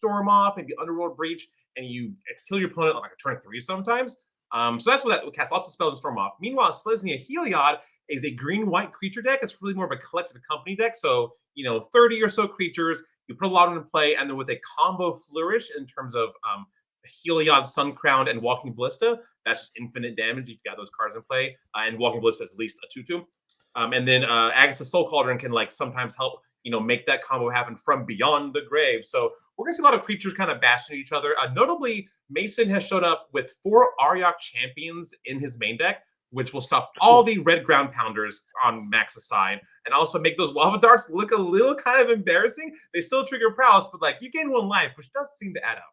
Storm off, maybe Underworld Breach, and you kill your opponent on like a turn 3 sometimes. So that's what that casts lots of spells and Storm off. Meanwhile, Selesnya Heliod is a green-white creature deck. It's really more of a collected company deck. So, 30 or so creatures, you put a lot into play, and then with a combo flourish in terms of Heliod, Sun Crowned, and Walking Ballista, that's just infinite damage if you've got those cards in play. And Walking Ballista is at least a 2/2. And then Agatha's Soul Cauldron can sometimes help, make that combo happen from beyond the grave. So we're going to see a lot of creatures kind of bashing each other. Notably, Mason has shown up with 4 Auriok champions in his main deck, which will stop all the red ground pounders on Max's side and also make those lava darts look a little kind of embarrassing. They still trigger prowess, but you gain 1 life, which does seem to add up.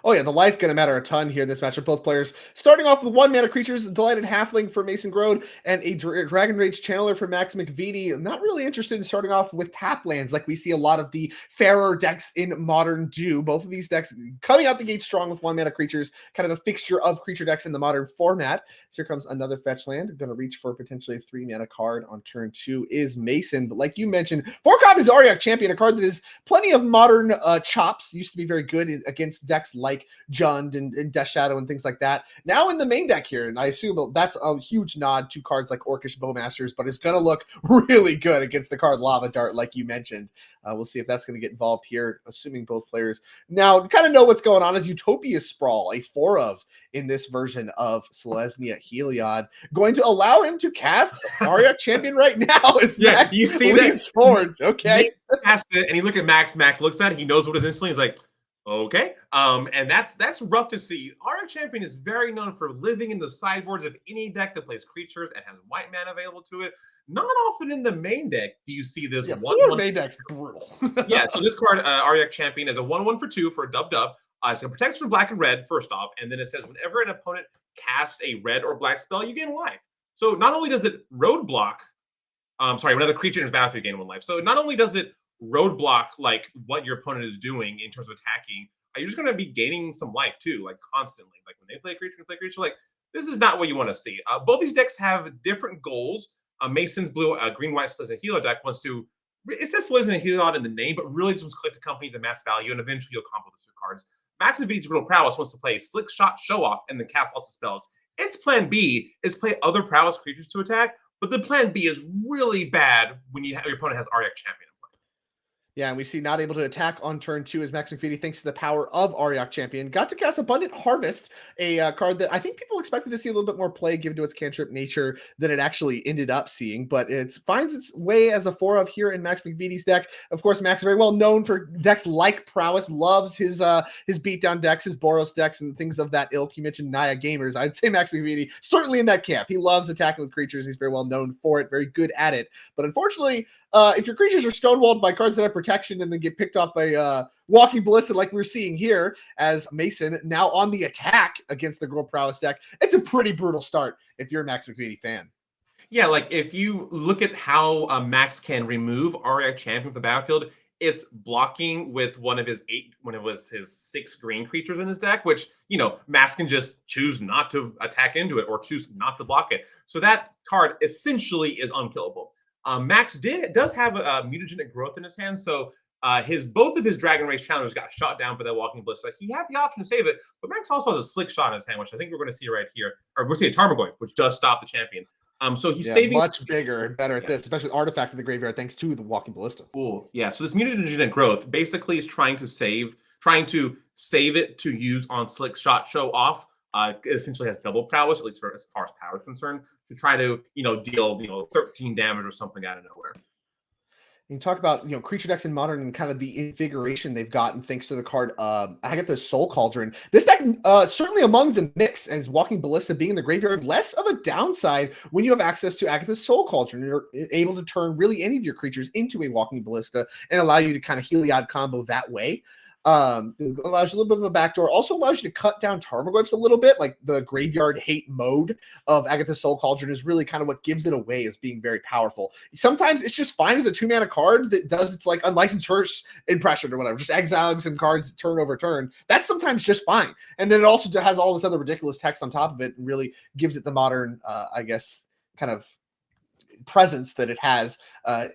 Oh yeah, the life going to matter a ton here in this matchup. Both players starting off with 1 mana creatures, Delighted Halfling for Mason Grode, and a Dragon Rage Channeler for Max McVety. Not really interested in starting off with tap lands like we see a lot of the fairer decks in Modern do. Both of these decks coming out the gate strong with 1 mana creatures, kind of a fixture of creature decks in the Modern format. So here comes another fetch land. Going to reach for potentially a 3 mana card on turn 2 is Mason. But like you mentioned, 4 copies of Auriok Champion, a card that is plenty of Modern chops. Used to be very good against decks like Jund and Death Shadow and things like that. Now in the main deck here, and I assume that's a huge nod to cards like Orcish Bowmasters, but it's going to look really good against the card Lava Dart, like you mentioned. We'll see if that's going to get involved here, assuming both players now kind of know what's going on. As Utopia Sprawl, a 4 of in this version of Selesnya Heliod, going to allow him to cast Auriok Champion right now. Yeah, you see that forward. Okay, cast it, and you look at Max. Max looks at it. He knows what it instantly is like. Okay, and that's rough to see. Auriok Champion is very known for living in the sideboards of any deck that plays creatures and has white mana available to it. Not often in the main deck do you see this. Yeah, 4 main deck's brutal. Yeah, so this card, Auriok Champion, is a 1/1 for 2 for a dub. So it protects from black and red, first off, and then it says whenever an opponent casts a red or black spell, you gain 1 life. So not only does it roadblock, whenever the creature enters battlefield, you gain 1 life. So not only does it roadblock what your opponent is doing in terms of attacking, you're just going to be gaining some life too, constantly. When they play a creature, this is not what you want to see. Both these decks have different goals. Mason's blue, green, white, Selesnya Heliod deck wants to. It says Selesnya Heliod in the name, but really just collect the company to mass value, and eventually you'll combo the 2 cards. Max McVety's Gruul Prowess wants to play Slick Shot, Show Off, and then cast lots of spells. Its plan B is play other Prowess creatures to attack, but the plan B is really bad when your opponent has Auriok Champion. Yeah, and we see not able to attack on turn 2 as Max McVety, thanks to the power of Auriok Champion, got to cast Abundant Harvest, a card that I think people expected to see a little bit more play given to its cantrip nature than it actually ended up seeing, but it finds its way as a 4 of here in Max McVety's deck. Of course, Max is very well known for decks like Prowess, loves his beatdown decks, his Boros decks, and things of that ilk. You mentioned Naya Gamers. I'd say Max McVety, certainly in that camp. He loves attacking with creatures. He's very well known for it, very good at it. But unfortunately, if your creatures are stonewalled by cards that have protection and then get picked off by Walking Ballista like we're seeing here as Mason now on the attack against the Gruul Prowess deck, it's a pretty brutal start if you're a Max McVety fan. Yeah, if you look at how Max can remove Auriok Champion from the battlefield, it's blocking with one of his 6 green creatures in his deck, which, Max can just choose not to attack into it or choose not to block it. So that card essentially is unkillable. Max does have a mutagenic growth in his hand, so both of his Dragon Rage challengers got shot down by that Walking Ballista. He had the option to save it, but Max also has a Slick Shot in his hand, which I think we're going to see right here, or we'll see a Tarmogoyf, which does stop the champion. So he's saving much bigger and better at this, especially with Artifact in the graveyard, thanks to the Walking Ballista. Cool. Yeah. So this mutagenic growth basically is trying to save it to use on Slick Shot, Show Off. It essentially has double prowess, at least as far as power is concerned, to try to deal 13 damage or something out of nowhere. You talk about creature decks in Modern and kind of the invigoration they've gotten thanks to the card Agatha's Soul Cauldron. This deck certainly among the mix, as Walking Ballista being in the graveyard, less of a downside when you have access to Agatha's Soul Cauldron. You're able to turn really any of your creatures into a Walking Ballista and allow you to kind of Heliod combo that way. It allows you a little bit of a backdoor, also allows you to cut down Tarmogoyfs a little bit. Like the graveyard hate mode of Agatha's Soul Cauldron is really kind of what gives it away as being very powerful. Sometimes it's just fine as a 2-mana card that does its unlicensed first impression or whatever, just exiling some cards turn over turn. That's sometimes just fine. And then it also has all this other ridiculous text on top of it and really gives it the modern, kind of presence that it has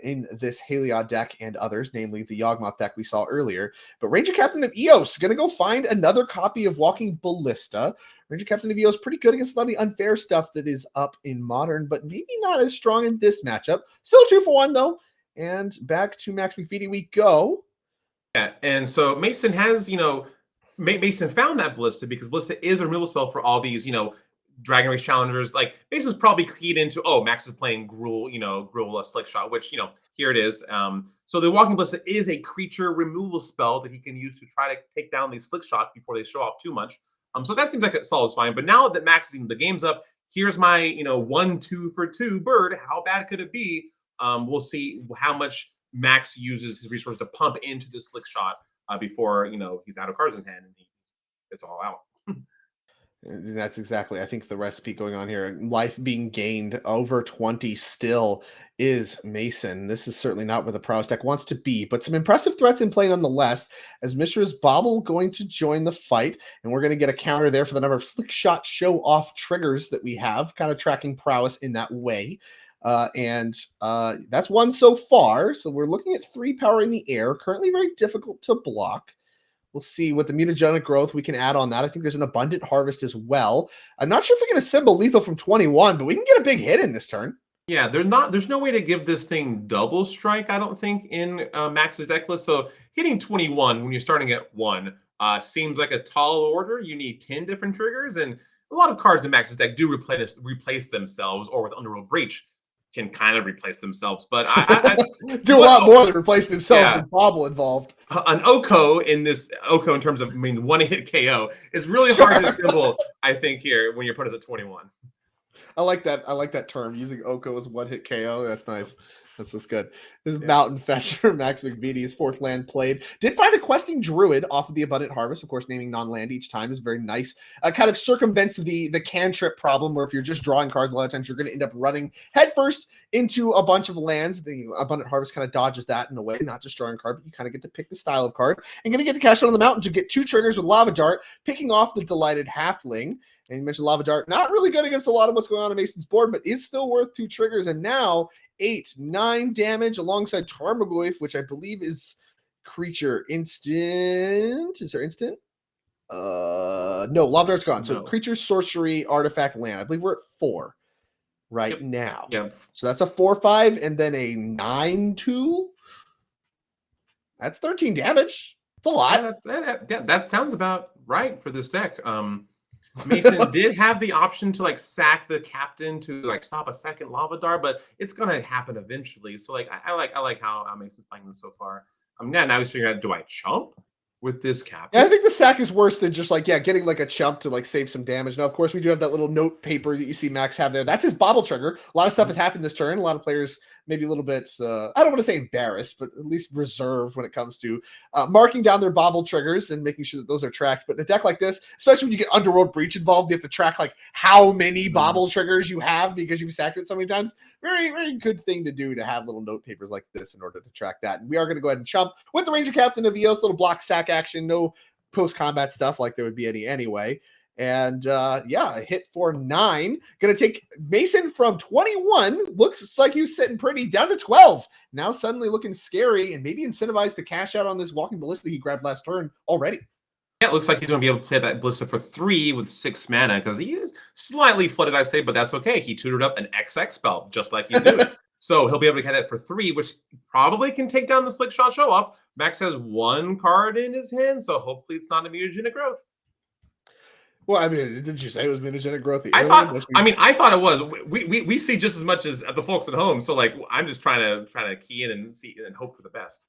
in this Heliod deck and others, namely the Yawgmoth deck we saw earlier. But Ranger Captain of Eos going to go find another copy of Walking Ballista. Ranger Captain of Eos pretty good against a lot of the unfair stuff that is up in Modern, but maybe not as strong in this matchup. Still 2-for-1 though. And back to Max McVety we go. Yeah, and so Mason has, Mason found that Ballista because Ballista is a removal spell for all these, Dragon Race challengers. Like Mason's probably keyed into, Max is playing Gruul, Gruul a slick shot, which, here it is. So the Walking Ballista is a creature removal spell that he can use to try to take down these slick shots before they show off too much. So that seems like it solves fine. But now that Max is the game's up, here's my, 1-2-for-2 bird. How bad could it be? We'll see how much Max uses his resources to pump into this slick shot before, he's out of cards in his hand and it's all out. That's exactly, I think, the recipe going on here. Life being gained over 20 still is Mason. This is certainly not where the Prowess deck wants to be, but some impressive threats in play nonetheless, as Mishra's Bobble going to join the fight, and we're going to get a counter there for the number of slick shot show-off triggers that we have, kind of tracking Prowess in that way. That's one so far, so we're looking at 3 power in the air, currently very difficult to block. We'll see what the mutagenic growth we can add on that. I think there's an abundant harvest as well. I'm not sure if we can assemble lethal from 21, but we can get a big hit in this turn. Yeah, there's no way to give this thing double strike, I don't think, in Max's deck list. So hitting 21 when you're starting at 1 seems like a tall order. You need 10 different triggers, and a lot of cards in Max's deck do replace themselves, or with Underworld Breach can kind of replace themselves, but I do a lot more than replace themselves with Bobble involved. An Oko in terms of, one hit KO is really hard to assemble, I think, here when your opponent's at 21. I like that term, using Oko as one hit KO. That's nice. That's good. This Mountain Fetcher, Max McVety's 4th land played. Did find a questing druid off of the Abundant Harvest. Of course, naming non-land each time is very nice. Kind of circumvents the cantrip problem, where if you're just drawing cards, a lot of times you're going to end up running headfirst into a bunch of lands. The Abundant Harvest kind of dodges that in a way, not just drawing a card, but you kind of get to pick the style of card. And going to get to cash out on the mountain to get 2 triggers with Lava Dart, picking off the Delighted Halfling. And you mentioned Lava Dart, not really good against a lot of what's going on in Mason's board, but is still worth 2 triggers. And now 8-9 damage alongside Tarmogoyf, which I believe is creature instant. Is there instant? No, Lava Dart's gone. So creature, sorcery, artifact, land. I believe we're at 4 right now. Yep. So that's a 4-5 and then a 9-2. That's 13 damage. It's a lot. Yeah, that sounds about right for this deck. Mason did have the option to sack the captain to stop a second Lava Dart, but it's gonna happen eventually. So I like how Mason's playing this so far. Now he's figuring out, do I chump with this captain? Yeah, I think the sack is worse than just getting a chump to save some damage. Now, of course, we do have that little note paper that you see Max have there. That's his Bobble trigger. A lot of stuff has happened this turn. A lot of players maybe a little bit, I don't want to say embarrassed, but at least reserved when it comes to marking down their Bobble triggers and making sure that those are tracked. But in a deck like this, especially when you get Underworld Breach involved, you have to track how many Bobble triggers you have because you've sacked it so many times. Very, very good thing to do, to have little note papers like this in order to track that. And we are going to go ahead and chump with the Ranger Captain of Eos, little block sack action, no post-combat stuff like there would be any anyway. And a hit for 9. Going to take Mason from 21. Looks like he was sitting pretty, down to 12. Now suddenly looking scary and maybe incentivized to cash out on this Walking Ballista he grabbed last turn already. Yeah, it looks like he's going to be able to play that Ballista for 3 with 6 mana, because he is slightly flooded, I say, but that's okay. He tutored up an XX spell, just like he's doing. So he'll be able to get that for 3, which probably can take down the Slick Shot show off. Max has 1 card in his hand, so hopefully it's not a mutagenic growth. Well, I mean, didn't you say it was mutagenic growth? I thought it was. We see just as much as the folks at home. So I'm just trying to key in and see and hope for the best.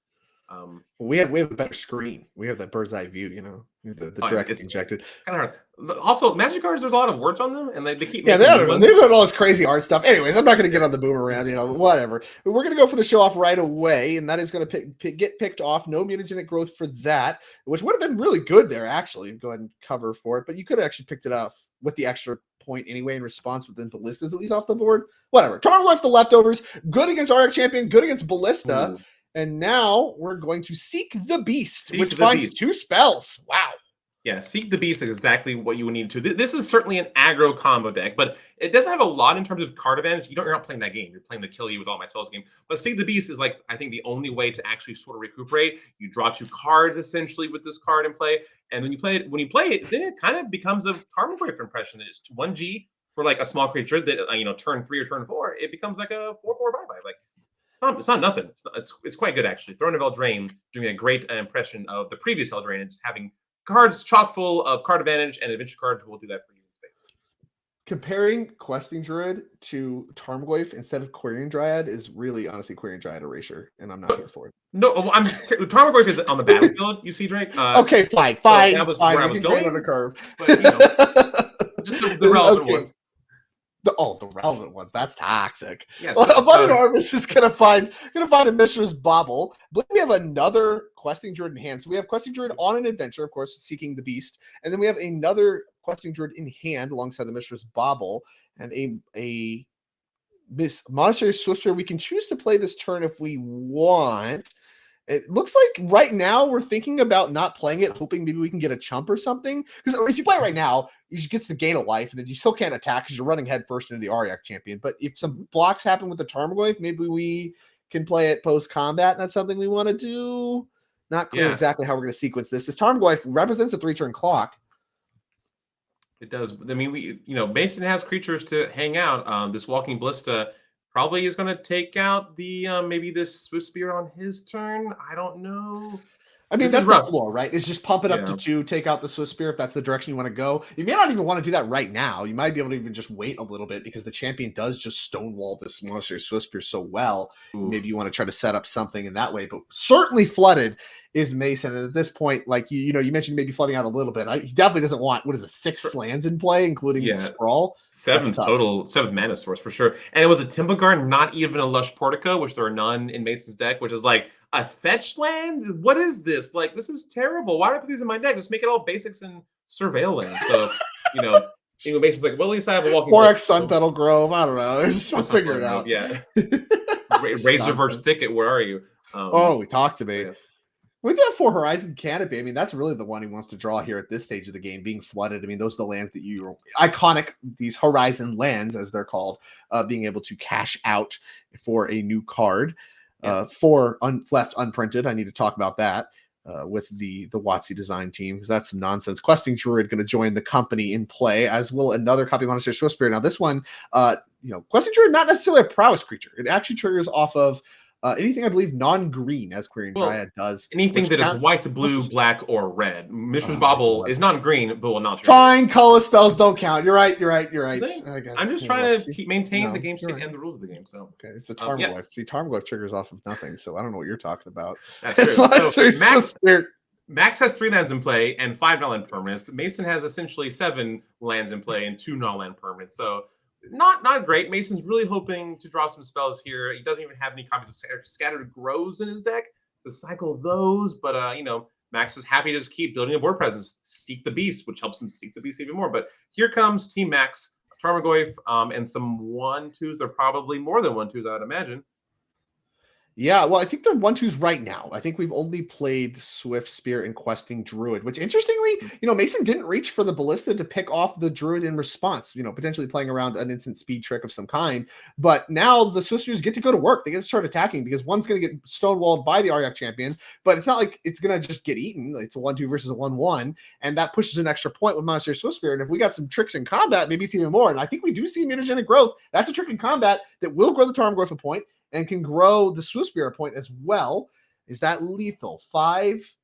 We have a better screen. We have that bird's eye view, the direct injected. Kind of hard. Also, Magic cards, there's a lot of words on them, and they keep they're doing all this crazy art stuff. Anyways, I'm not going to get on the boomerang, whatever. But we're going to go for the show off right away, and that is going to get picked off. No mutagenic growth for that, which would have been really good there, actually. Go ahead and cover for it, but you could have actually picked it off with the extra point anyway in response, within Ballista's at least off the board. Whatever. Toronto left the leftovers. Good against RX Champion. Good against Ballista. Ooh. And now we're going to Seek the Beast, which finds 2 spells. Wow. Yeah, Seek the Beast is exactly what you would need to. This is certainly an aggro combo deck, but it doesn't have a lot in terms of card advantage. You're not playing that game. You're playing the kill you with all my spells game. But Seek the Beast is like, I think, the only way to actually sort of recuperate. You draw 2 cards essentially with this card in play, and when you play it, then it kind of becomes a Tarmogoyf impression. It's 1G for like a small creature that turn 3 or turn 4. It becomes like a 4/4 5/5. Like it's not nothing. It's quite good actually. Throne of Eldraine doing a great impression of the previous Eldraine and just having cards chock full of card advantage, and adventure cards will do that for you in space. Comparing Questing Druid to Tarmogoyf instead of Quarian Dryad is really honestly Quarian Dryad erasure, and I'm not here for it. No, Tarmogoyf is on the battlefield. You see, Drake. Okay, fine. That was where I We was can grade going on a curve, but just the relevant ones. The relevant ones. That's toxic. Yeah, Abundant Harvest is gonna find a Mishra's Bauble. But we have another Questing Druid in hand. So we have Questing Druid on an adventure, of course, seeking the beast, and then we have another Questing Druid in hand alongside the Mishra's Bauble and a Monastery Swiftspear. We can choose to play this turn if we want. It looks like right now we're thinking about not playing it, hoping maybe we can get a chump or something. Because if you play it right now, you just gets to gain a life, and then you still can't attack because you're running head first into the Ariak champion. But if some blocks happen with the Tarmogoyf, maybe we can play it post combat, and that's something we want to do. Not clear exactly how we're going to sequence this. This Tarmogoyf represents a 3-turn clock. It does. I mean, Mason has creatures to hang out. This Walking Ballista probably is going to take out the maybe the Swift Spear on his turn. I don't know. I mean, that's the floor, right? It's just pump it up to 2, take out the Swift Spear if that's the direction you want to go. You may not even want to do that right now. You might be able to even just wait a little bit because the champion does just stonewall this Monastery Swift Spear so well. Ooh. Maybe you want to try to set up something in that way, but certainly flooded is Mason. And at this point, like you mentioned maybe flooding out a little bit. He definitely doesn't want, 6 lands in play, including Sprawl. 7 total, 7th mana source for sure. And it was a Timberguard, not even a Lush Portico, which there are none in Mason's deck, which is like a fetch land? What is this? Like, this is terrible. Why do I put these in my deck? Just make it all basics and surveil land. So, Mason's like, well, at least I have a Walking 4x Sun Petal Grove. I don't know. Just figure it out. Yeah. Razorverge Thicket, where are you? We talked to me. Yeah. We do have 4 Horizon Canopy. I mean, that's really the one he wants to draw here at this stage of the game, being flooded. I mean, those are the lands that you iconic, these Horizon lands, as they're called, being able to cash out for a new card. 4 left unprinted. I need to talk about that with the WotC design team, because that's some nonsense. Questing Druid going to join the company in play, as will another copy of Monastery Swiftspear. Now, this one, Questing Druid, not necessarily a prowess creature. It actually triggers off of anything, I believe, non-green, as Quarian Dryad does. Anything that is white, blue, black, or red. Mishra's Bauble is non-green, but will not trigger. Fine, color spells don't count. You're right. I'm just trying to maintain the game state and the rules of the game. So okay, it's a Tarmogoyf. See, Tarmogoyf triggers off of nothing, so I don't know what you're talking about. That's true. So Max has 3 lands in play and 5 non-land permanents. Mason has essentially 7 lands in play and 2 non-land permanents. So not great. Mason's really hoping to draw some spells here. He doesn't even have any copies of Scattered Groves in his deck to cycle those, but Max is happy to just keep building a board presence, Seek the Beast, which helps him seek the beast even more. But here comes Team Max, Tarmogoyf, and some 1/2s. They're probably more than 1/2s, I would imagine. Yeah, well, I think they're 1/2s right now. I think we've only played Swiftspear and Questing Druid, which interestingly, Mason didn't reach for the Ballista to pick off the Druid in response, potentially playing around an instant speed trick of some kind. But now the Swiftspears get to go to work. They get to start attacking because one's going to get stonewalled by the Ariak champion, but it's not like it's going to just get eaten. It's a 1/2 versus a 1/1, and that pushes an extra point with Monastery Swiftspear. And if we got some tricks in combat, maybe it's even more. And I think we do see mutagenic growth. That's a trick in combat that will grow the Tarmogoyf a point and can grow the Swiftspear a point as well. Is that lethal? 5,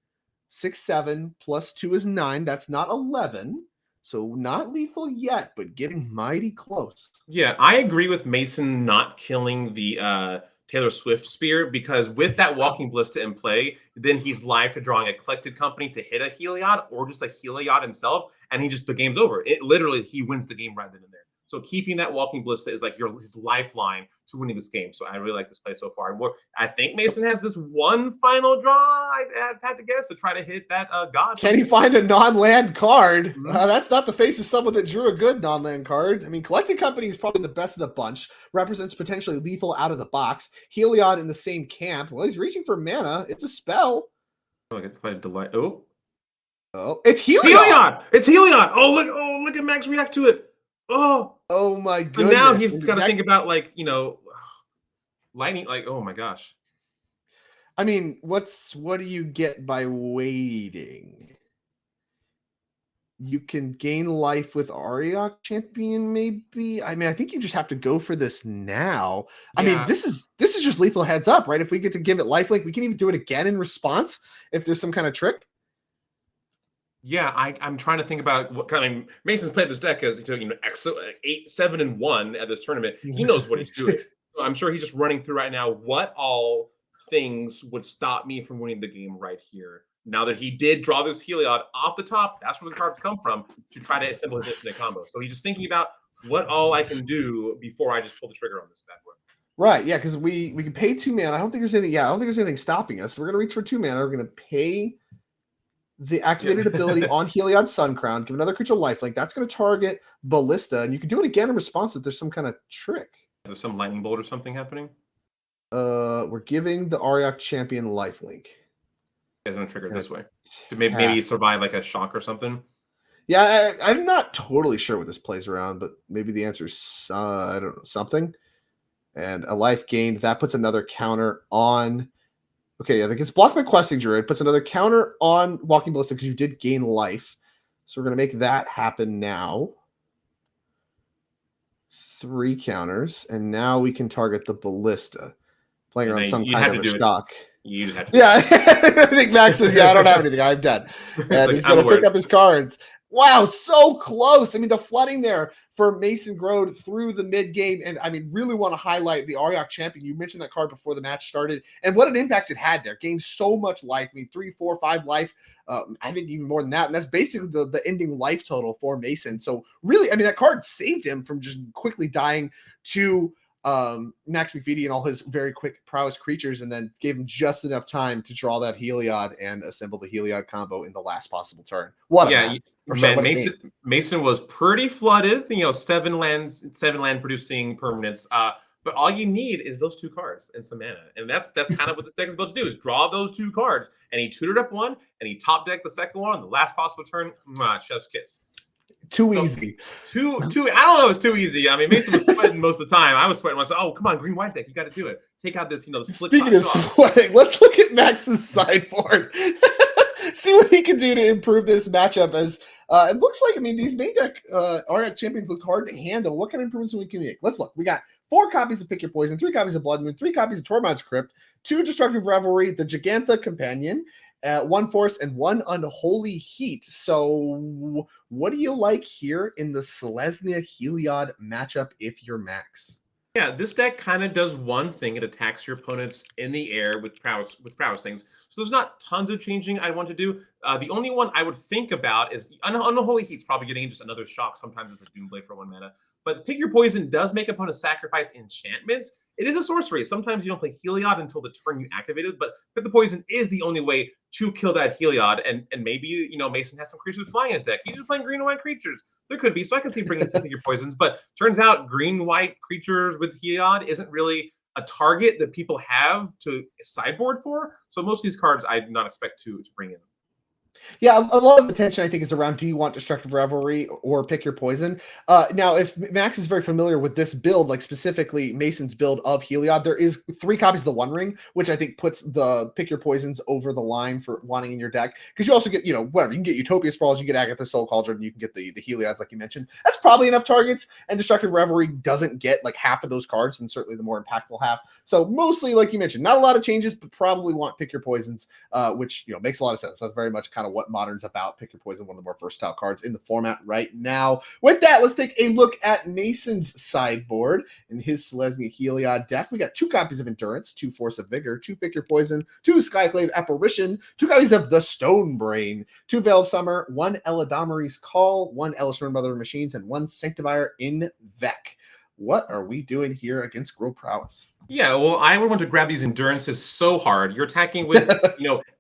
6, 7 plus 2 is 9. That's not 11. So not lethal yet, but getting mighty close. Yeah, I agree with Mason not killing the Taylor Swift Spear, because with that Walking Ballista in play, then he's live to drawing a Collected Company to hit a Heliod or just a Heliod himself, and the game's over. It literally, he wins the game right then and there. So keeping that Walking Ballista is like his lifeline to winning this game. So I really like this play so far. I think Mason has this one final draw, I've had to guess, to try to hit that God. Can he find a non-land card? Mm-hmm. That's not the face of someone that drew a good non-land card. I mean, Collected Company is probably the best of the bunch. Represents potentially lethal out of the box. Heliod in the same camp. Well, he's reaching for mana. It's a spell. Oh, I get to find a delight. Oh. Oh, it's Heliod. Heliod! It's Heliod! Oh, look at Max react to it. Oh my So goodness. now he's And got to that- think about, like, lightning. Like, oh my gosh. I mean, what do you get by waiting? You can gain life with Ariok champion, maybe. I mean, I think you just have to go for this now. I mean, Yeah. this is just lethal heads up, right? If we get to give it lifelink, we can even do it again in response if there's some kind of trick. Yeah, I'm trying to think about what kind of Mason's played this deck as he took 8, 7, and 1 at this tournament. He knows what he's doing. So I'm sure he's just running through right now what all things would stop me from winning the game right here. Now that he did draw this Heliod off the top, that's where the cards come from to try to assemble his infinite combo. So he's just thinking about what all I can do before I just pull the trigger on this bad boy. Right, yeah, because we can pay 2 mana. I don't think there's anything. Yeah, I don't think there's anything stopping us. We're gonna reach for 2 mana. We're gonna pay the activated ability on Heliod Sun Crown, give another creature lifelink. That's going to target Ballista, and you can do it again in response if there's some kind of trick. There's some lightning bolt or something happening. We're giving the Ariok champion lifelink. He's going to trigger it this way to maybe survive like a shock or something. Yeah, I'm not totally sure what this plays around, but maybe the answer is I don't know, something. And a life gained that puts another counter on. Okay, I think it's blocked by Questing Druid. Puts another counter on Walking Ballista because you did gain life. So we're going to make that happen now. 3 counters. And now we can target the Ballista. Playing around some kind of a shock. You just have to. Yeah, I think Max says, yeah, I don't have anything. I'm dead. And like, he's going to pick up his cards. Wow, so close. I mean, the flooding there for Mason Grode through the mid game. And I mean, really want to highlight the Ariok champion. You mentioned that card before the match started and what an impact it had there. Gained so much life. I mean, 3, 4, 5 life. I think even more than that. And that's basically the ending life total for Mason. So really, I mean, that card saved him from just quickly dying to Max McVety and all his very quick prowess creatures, and then gave him just enough time to draw that Heliod and assemble the Heliod combo in the last possible turn. What a Mason was pretty flooded. 7 land producing permanents. But all you need is those 2 cards and some mana, and that's kind of what this deck is about to do: is draw those 2 cards. And he tutored up one, and he top decked the second one on the last possible turn. Chef's kiss. Too easy. Too. I don't know. It's too easy. I mean, Mason was sweating most of the time. I was sweating myself. Oh, come on, green white deck. You got to do it. Take out this, the slip. Speaking of sweating, let's look at Max's sideboard. See what he can do to improve this matchup. As it looks like, I mean, these main deck Ariok champions look hard to handle. What kind of improvements we can make? Let's look. We got 4 copies of Pick Your Poison, 3 copies of Blood Moon, 3 copies of Tormod's Crypt, 2 Destructive Revelry, the Gigantha Companion, 1 Force, and 1 Unholy Heat. So what do you like here in the Selesnya Heliod matchup if you're Max? Yeah, this deck kind of does one thing. It attacks your opponents in the air with prowess things. So there's not tons of changing I want to do. The only one I would think about is Unholy Heat's probably getting just another shock. Sometimes it's a Doomblade for 1 mana. But Pick Your Poison does make opponents sacrifice enchantments. It is a sorcery. Sometimes you don't play Heliod until the turn you activate it, but Pick the Poison is the only way to kill that Heliod. And maybe, Mason has some creatures with flying in his deck. He's just playing green and white creatures. There could be. So I can see bringing some Pick Your Poisons. But turns out green-white creatures with Heliod isn't really a target that people have to sideboard for. So most of these cards I do not expect to bring in. Yeah, a lot of attention, I think, is around do you want Destructive Revelry or Pick Your Poison? Now, if Max is very familiar with this build, like specifically Mason's build of Heliod, there is 3 copies of the One Ring, which I think puts the Pick Your Poisons over the line for wanting in your deck. Because you also get, whatever. You can get Utopia Sprawls, you get Agatha Soul Cauldron, you can get the Heliods, like you mentioned. That's probably enough targets, and Destructive Revelry doesn't get like half of those cards, and certainly the more impactful half. So mostly, like you mentioned, not a lot of changes, but probably want Pick Your Poisons, which, makes a lot of sense. That's very much kind of what Modern's about. Pick Your Poison, one of the more versatile cards in the format right now. With that, let's take a look at Mason's sideboard in his Selesnya Heliod deck. We got 2 copies of Endurance, 2 Force of Vigor, 2 Pick Your Poison, 2 Skyclave Apparition, 2 copies of the Stone Brain, 2 Veil of Summer, 1 Eladamari's Call, 1 Elisner Mother of Machines, and 1 Sanctifier in Vec. What are we doing here against Grode Prowess? Yeah, well, I would want to grab these endurances so hard. You're attacking with,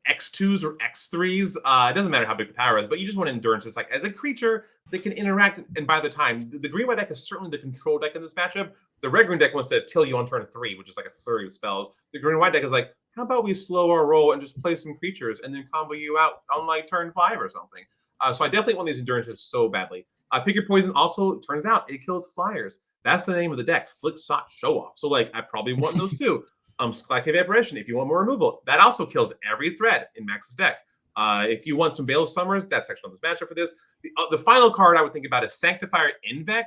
X2s or X3s. It doesn't matter how big the power is, but you just want endurances. Like, as a creature, they can interact. And by the time, the green-white deck is certainly the control deck in this matchup. The red-green deck wants to kill you on turn 3, which is like a flurry of spells. The green-white deck is like, how about we slow our roll and just play some creatures and then combo you out on like turn 5 or something. So I definitely want these endurances so badly. Pick Your Poison also, it turns out, it kills flyers. That's the name of the deck, Slick Shot Show Off. So, like, I probably want those too. Skycave Apparition, if you want more removal, that also kills every threat in Max's deck. If you want some Veil of Summers, that's actually on this matchup for this. The final card I would think about is Sanctifier Invec.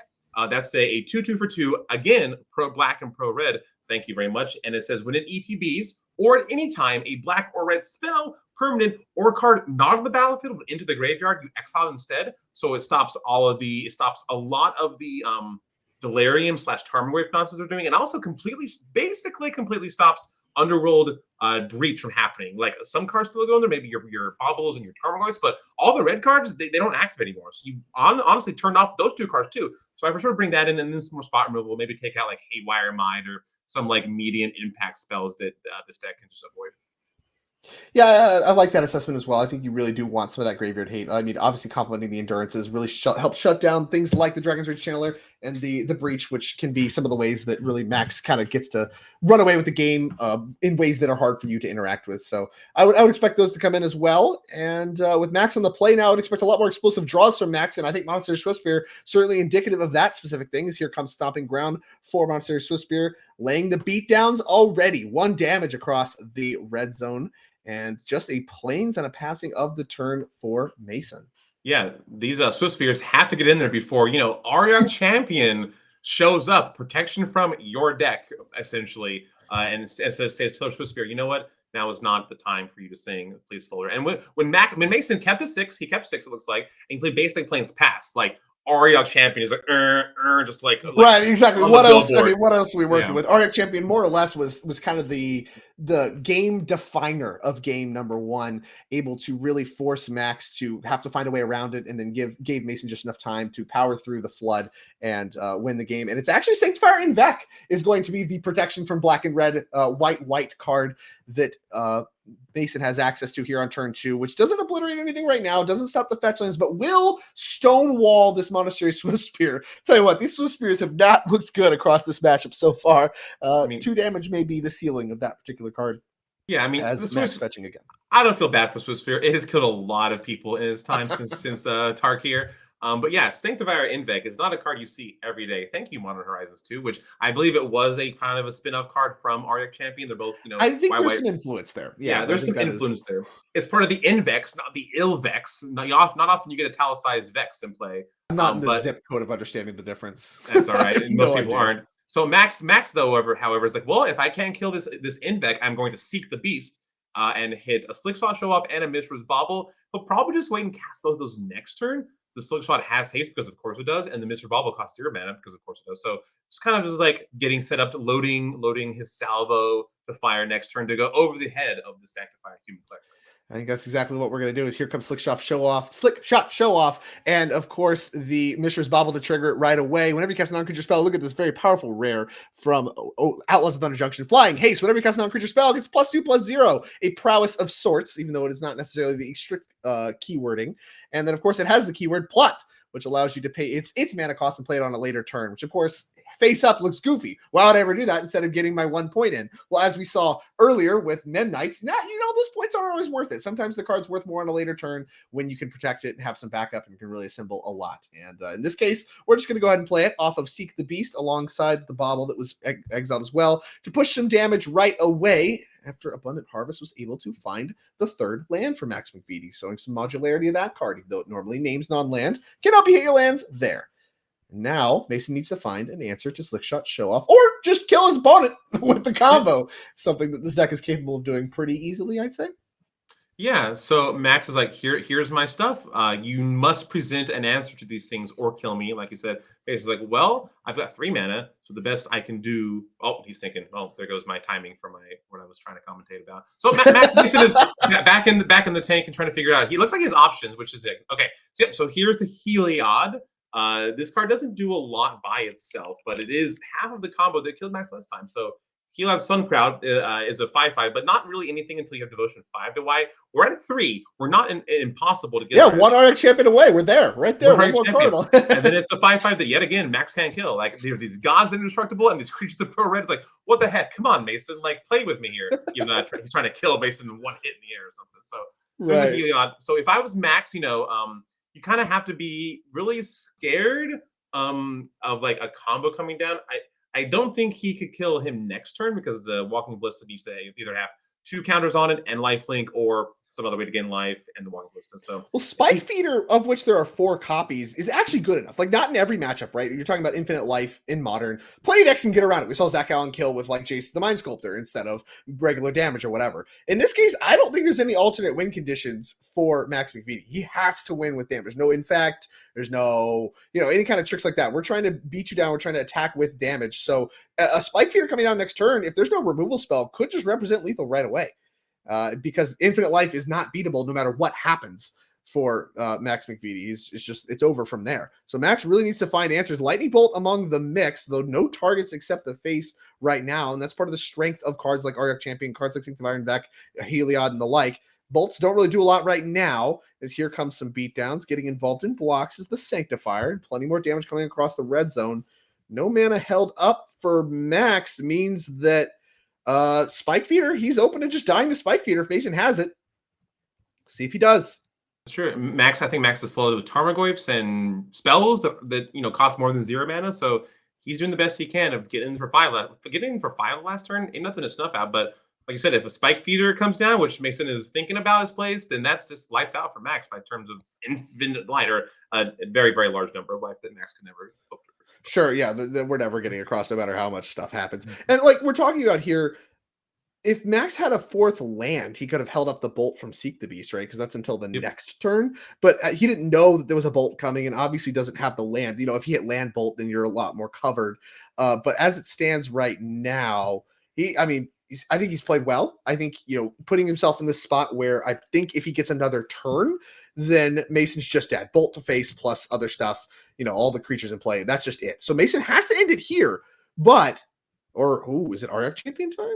That's a 2/2 for 2, again, pro black and pro red. Thank you very much. And it says, when it ETBs, or at any time, a black or red spell, permanent, or card not on the battlefield but into the graveyard, you exile instead. So it stops a lot of the Delirium / Tarmogoyf nonsense they're doing, and also basically completely stops Underworld Breach from happening. Like, some cards still go in there, maybe your Baubles and your Tarmogoyfs, but all the red cards, they don't activate anymore. So you honestly turned off those 2 cards too. So I for sure bring that in, and then some more spot removal, maybe take out like Haywire Mind or some like medium impact spells that this deck can just avoid. Yeah, I like that assessment as well. I think you really do want some of that graveyard hate. I mean, obviously complementing the endurances really helps shut down things like the Dragon's Rage Channeler and the breach, which can be some of the ways that really Max kind of gets to run away with the game in ways that are hard for you to interact with. So I would expect those to come in as well. And with Max on the play now, I would expect a lot more explosive draws from Max. And I think Monster Swiftspear certainly indicative of that specific thing. As here comes Stomping Ground for Monster Swiftspear, laying the beatdowns already. 1 damage across the red zone. And just a planes and a passing of the turn for Mason. Yeah, these Swiftspears have to get in there before, Auriok Champion shows up, protection from your deck, essentially, and it says to Swiftspear, you know what? Now is not the time for you to sing, please, Solar. And when Mason kept a 6, he kept 6, it looks like, and he played basic planes pass, like, Auriok Champion is like, just like right, exactly. What else? I mean, what else are we working with? Auriok Champion more or less was kind of the game definer of game number 1, able to really force Max to have to find a way around it, and then gave Mason just enough time to power through the flood and win the game. And it's actually Sanctifier Invec is going to be the protection from black and red white card that Mason has access to here on turn 2, which doesn't obliterate anything right now, doesn't stop the fetch lands, but will stonewall this Monastery Swiftspear. Tell you what, these Swiftspears have not looked good across this matchup so far. 2 damage may be the ceiling of that particular card. Yeah, I mean, as Max fetching again. I don't feel bad for Swiftspear. It has killed a lot of people in its time since Tarkir. But yeah, Sanctifier Invec is not a card you see every day. Thank you, Modern Horizons 2, which I believe it was a kind of a spin-off card from Auriok Champion. They're both, I think there's some influence there. Yeah, there's some influence there. It's part of the Invex, not the Ilvex. Not often you get a italicized Vex in play. I'm not in the zip code of understanding the difference. That's all right. Most people aren't. So Max though, however, is like, well, if I can't kill this Invec, I'm going to seek the beast and hit a Slick Shot Show Off and a Mishra's Bauble. He'll probably just wait and cast both of those next turn. The Slick Shot has haste because of course it does, and the Mr. Bauble costs 0 mana because of course it does. So it's kind of just like getting set up to loading his salvo to fire next turn to go over the head of the Sanctifier Human Collector. I think that's exactly what we're going to do. Is here comes Slick Shot Show Off, and of course the Mishra's Bauble to trigger it right away. Whenever you cast a non-creature spell, look at this very powerful rare from Outlaws of Thunder Junction. Flying Haste. Whenever you cast a non-creature spell, it gets +2/+0. A prowess of sorts, even though it is not necessarily the strict keywording. And then of course it has the keyword Plunt, which allows you to pay its mana cost and play it on a later turn, which of course face up looks goofy. Why would I ever do that instead of getting my 1 point in? Well, as we saw earlier with Mem Knights, those points aren't always worth it. Sometimes the card's worth more on a later turn when you can protect it and have some backup and can really assemble a lot. And in this case, we're just going to go ahead and play it off of Seek the Beast alongside the Bauble that was exiled as well to push some damage right away after Abundant Harvest was able to find the 3rd land for Max McVety, showing some modularity of that card, even though it normally names non-land. Cannot be hit your lands there. Now, Mason needs to find an answer to Slick Shot Show Off, or just kill his opponent with the combo. Something that this deck is capable of doing pretty easily, I'd say. Yeah, so Max is like, here's my stuff. You must present an answer to these things or kill me, like you said. Mace is like, well, I've got 3 mana, so the best I can do. Oh, he's thinking, oh, there goes my timing for what I was trying to commentate about. So Max Mason is back in the tank and trying to figure out. He looks like his options, which is it. Okay, so here's the Heliod. This card doesn't do a lot by itself, but it is half of the combo that killed Max last time. So Heliod Sun Crowd is a 5/5, but not really anything until you have Devotion 5 to white. We're at 3. We're not impossible to get. Yeah, one RX champion away. We're there, right there. One more card. And then it's a 5/5 that yet again Max can't kill. Like there are these gods that are indestructible, and these creatures that pro red. It's like, what the heck? Come on, Mason, like play with me here. Even though he's trying to kill Mason in one hit in the air or something. So right. Heliod. So if I was Max, you you kind of have to be really scared of like a combo coming down. I don't think he could kill him next turn because the Walking Ballista needs to either have 2 counters on it and lifelink or some other way to gain life and the Walking Ballista. So, well, Spike Feeder, of which there are 4 copies, is actually good enough. Like, not in every matchup, right? You're talking about infinite life in Modern. Plenty of decks can get around it. We saw Zach Allen kill with, like, Jason the Mind Sculptor instead of regular damage or whatever. In this case, I don't think there's any alternate win conditions for Max McVety. He has to win with damage. There's no infect. There's no, any kind of tricks like that. We're trying to beat you down. We're trying to attack with damage. So a Spike Feeder coming down next turn, if there's no removal spell, could just represent lethal right away. Because infinite life is not beatable no matter what happens for Max McVety. It's over from there. So Max really needs to find answers. Lightning Bolt among the mix, though no targets except the face right now. And that's part of the strength of cards like Arctic Champion, cards like Sync Iron Beck, Heliod, and the like. Bolts don't really do a lot right now, as here comes some beatdowns. Getting involved in blocks is the Sanctifier, and plenty more damage coming across the red zone. No mana held up for Max means that Spike Feeder, he's open to just dying to Spike Feeder if Mason has it. See if he does. Sure. I think Max is flooded with Tarmogoyfs and spells that cost more than 0 mana. So he's doing the best he can of getting in for 5. Getting in for 5 last turn ain't nothing to snuff at. But like you said, if a Spike Feeder comes down, which Mason is thinking about his plays, then that's just lights out for Max by terms of infinite light or a very, very large number of life that Max could never hope to. Sure, yeah, we're never getting across no matter how much stuff happens. And like we're talking about here, if Max had a 4th land, he could have held up the bolt from Seek the Beast, right? Because that's until the next turn. But he didn't know that there was a bolt coming and obviously doesn't have the land. If you hit land bolt, then you're a lot more covered. But as it stands right now, I think he's played well. I think, putting himself in this spot where I think if he gets another turn, then Mason's just dead. Bolt to face plus other stuff, all the creatures in play. That's just it. So Mason has to end it here. Is it Arctic Champion time?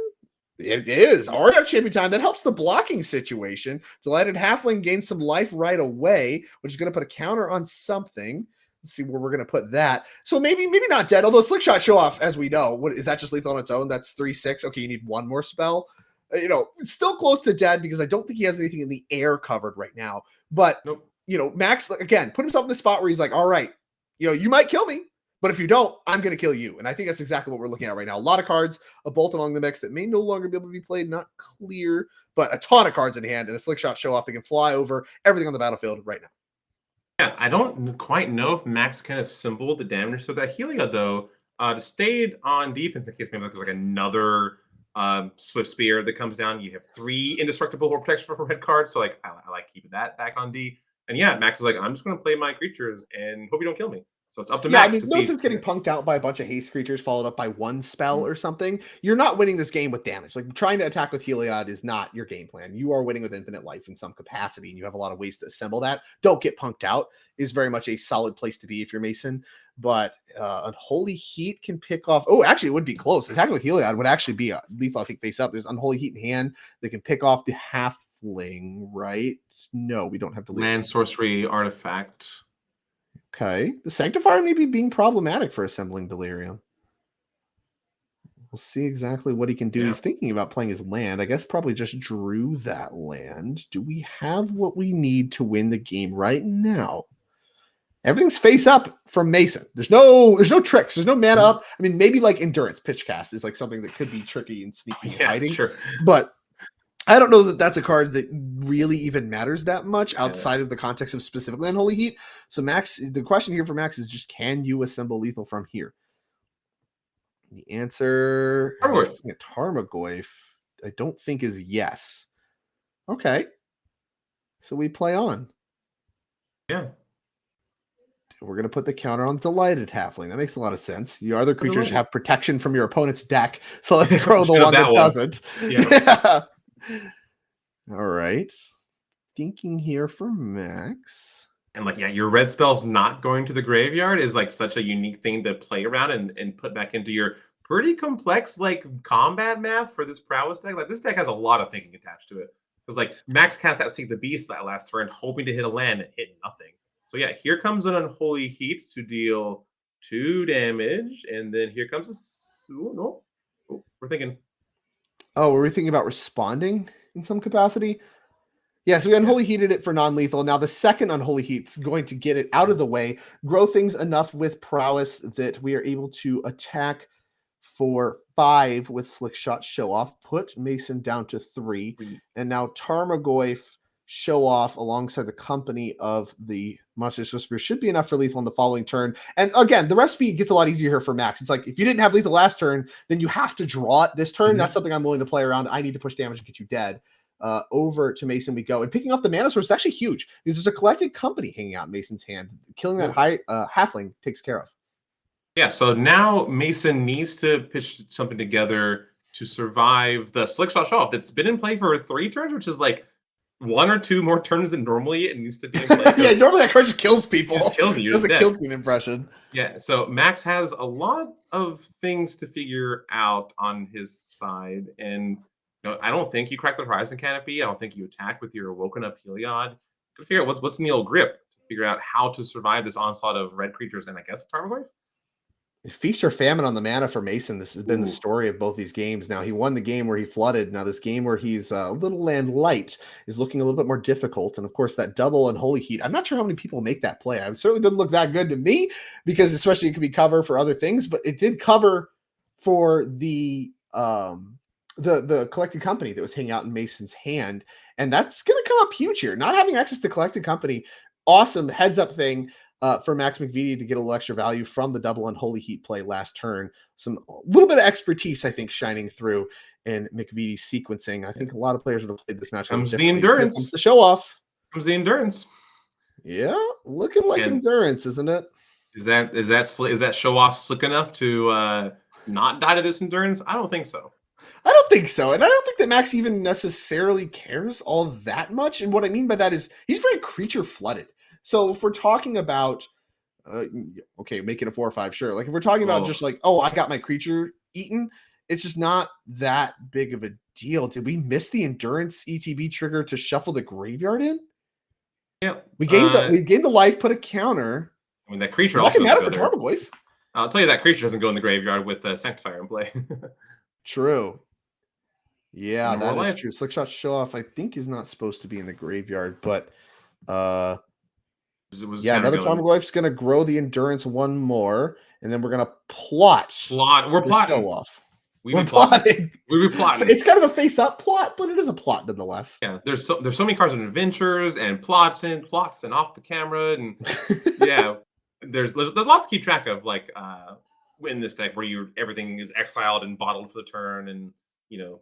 It is Arctic Champion time. That helps the blocking situation. Delighted Halfling gains some life right away, which is going to put a counter on something. Let's see where we're going to put that. So maybe not dead, although Slickshot Show Off, as we know, is that just lethal on its own? That's 3/6. Okay, you need one more spell. It's still close to dead because I don't think he has anything in the air covered right now. But, nope. Max, again, put himself in the spot where he's like, all right, you might kill me, but if you don't, I'm going to kill you. And I think that's exactly what we're looking at right now. A lot of cards, a bolt among the mix that may no longer be able to be played, not clear, but a ton of cards in hand and a Slickshot Show Off that can fly over everything on the battlefield right now. Yeah, I don't quite know if Max can assemble the damage. So that Heliod, though, stayed on defense in case maybe there's like another Swift Spear that comes down. You have 3 indestructible or protection from red cards. So like I like keeping that back on D. And yeah, Max is like, I'm just going to play my creatures and hope you don't kill me. So it's up to Max. No sense getting punked out by a bunch of haste creatures followed up by 1 spell or something. You're not winning this game with damage. Like trying to attack with Heliod is not your game plan. You are winning with infinite life in some capacity, and you have a lot of ways to assemble that. Don't get punked out is very much a solid place to be if you're Mason. But Unholy Heat can pick off. Oh, actually, it would be close. Attacking with Heliod would actually be a lethal, I think, face up. There's Unholy Heat in hand that can pick off the halfling, right? No, we don't have to land sorcery artifact. Okay. The Sanctifier may be being problematic for assembling Delirium. We'll see exactly what he can do. Yeah. He's thinking about playing his land. I guess probably just drew that land. Do we have what we need to win the game right now? Everything's face up from Mason. There's no tricks. There's no mana up. I mean, maybe like Endurance Pitchcast is like something that could be tricky and sneaky and hiding. Sure. But I don't know that that's a card that really even matters that much outside of the context of specifically Unholy Heat. So Max, the question here for Max is just, can you assemble lethal from here? The answer, Tarmogoyf, I don't think is yes. Okay. So we play on. Yeah. We're going to put the counter on Delighted Halfling. That makes a lot of sense. Your other creatures have protection from your opponent's deck. So let's throw the one that doesn't. Yeah. All right. Thinking here for Max. And like, yeah, your red spells not going to the graveyard is like such a unique thing to play around and put back into your pretty complex like combat math for this prowess deck. Like this deck has a lot of thinking attached to it. Because like Max cast that Seek the Beast that last turn, hoping to hit a land and hit nothing. So yeah, here comes an Unholy Heat to deal 2 damage, and then here comes a no. Oh, we're thinking. Oh, were we thinking about responding in some capacity? Yeah, so we Yeah. Unholy Heated it for non-lethal. Now the second Unholy Heat's going to get it out of the way, grow things enough with Prowess that we are able to attack for 5 with Slick Shot Show Off, put Mason down to 3, and now Tarmogoyf Show Off alongside the company of the Monster Whisperer should be enough for lethal on the following turn. And again, the recipe gets a lot easier here for Max. It's like if you didn't have lethal last turn, then you have to draw it this turn. That's something I'm willing to play around. I need to push damage and get you dead. Over to Mason we go. And picking off the mana source is actually huge because there's a collected company hanging out in Mason's hand. Killing that high halfling takes care of. Yeah, so now Mason needs to pitch something together to survive the Slick Shot Show Off that's been in play for 3 turns, which is like 1 or 2 more turns than normally it needs to be in play. Yeah, normally that card just kills people. Just kills you. It does a kill team impression. Yeah, so Max has a lot of things to figure out on his side, and I don't think you crack the Horizon Canopy. I don't think you attack with your Woken Up Heliod. Gotta figure out what's in the old grip to figure out how to survive this onslaught of red creatures and I guess a Tarmogoyf. Feast or famine on the mana for Mason. This has been the story of both these games. Now he won the game where he flooded. Now this game where he's a little land light is looking a little bit more difficult. And of course that double Unholy Heat. I'm not sure how many people make that play. It certainly doesn't look that good to me because especially it could be cover for other things, but it did cover for the collected company that was hanging out in Mason's hand. And that's going to come up huge here. Not having access to collected company, awesome heads up thing. For Max McVety to get a little extra value from the double Unholy Heat play last turn. A little bit of expertise, I think, shining through in McVety's sequencing. I think a lot of players would have played this match. Comes the endurance. Comes the show off. Comes the endurance. Yeah, looking like endurance, isn't it? Is that show off slick enough to not die to this endurance? I don't think so. I don't think so. And I don't think that Max even necessarily cares all that much. And what I mean by that is he's very creature flooded. So if we're talking about, okay, make it a 4 or 5, sure. Like if we're talking about just like, oh, I got my creature eaten, it's just not that big of a deal. Did we miss the endurance ETB trigger to shuffle the graveyard in? Yeah, we gained the life, put a counter. I mean that creature also matter for Tarmogoyf. I'll tell you that creature doesn't go in the graveyard with Sanctifier in play. True. Yeah, that is life. true. Slick Shot Show Off, I think, is not supposed to be in the graveyard, but another Tarmogoyf's going to grow the endurance 1 more, and then we're going to plot. We're plotting. Show off. We're plotting. We're plotting. It's kind of a face-up plot, but it is a plot nonetheless. Yeah, there's so many cards in adventures and plots and off the camera, and yeah, there's a lot to keep track of. Like in this deck, where everything is exiled and bottled for the turn, and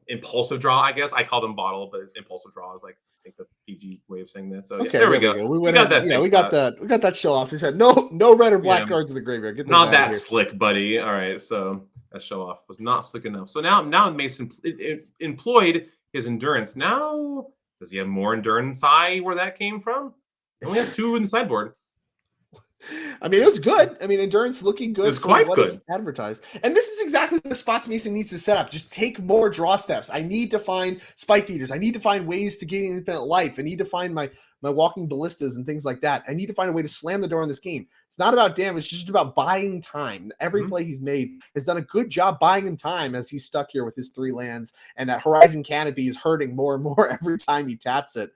impulsive draw. I guess I call them bottle, but impulsive draw is like I think the PG way of saying this. So okay, there we go. We got that. Yeah, we got that show off. He said no red or black cards in the graveyard. Get not that slick, buddy. All right, so that show off was not slick enough. So now Mason employed his endurance. Now does he have more endurance eye where that came from? He only has 2 in the sideboard. I mean, it was good. I mean, endurance looking good. It's quite good. Advertised. And this is exactly the spots Mason needs to set up. Just take more draw steps. I need to find spike feeders. I need to find ways to gain infinite life. I need to find my walking ballistas and things like that. I need to find a way to slam the door on this game. It's not about damage. It's just about buying time. Every play he's made has done a good job buying him time as he's stuck here with his 3 lands. And that Horizon Canopy is hurting more and more every time he taps it.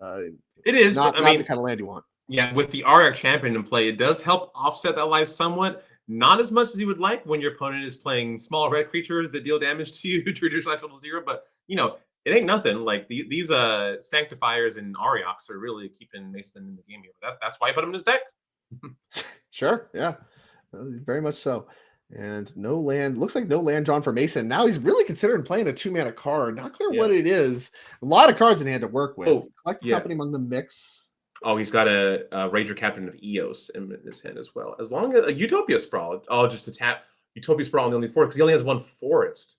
It is not the kind of land you want. Yeah, with the RX champion in play, it does help offset that life somewhat. Not as much as you would like when your opponent is playing small red creatures that deal damage to you to reduce life total 0. But it ain't nothing. Like these sanctifiers and Ariox are really keeping Mason in the game here. That's why I put him in his deck. Sure, yeah, very much so. And no land. Looks like no land drawn for Mason. Now he's really considering playing a 2-mana card. Not clear what it is. A lot of cards in hand to work with. Collected company among the mix. Oh, he's got a Ranger Captain of Eos in his hand as well. As long as a Utopia Sprawl. Oh, just to tap Utopia Sprawl on the only forest because he only has 1 forest.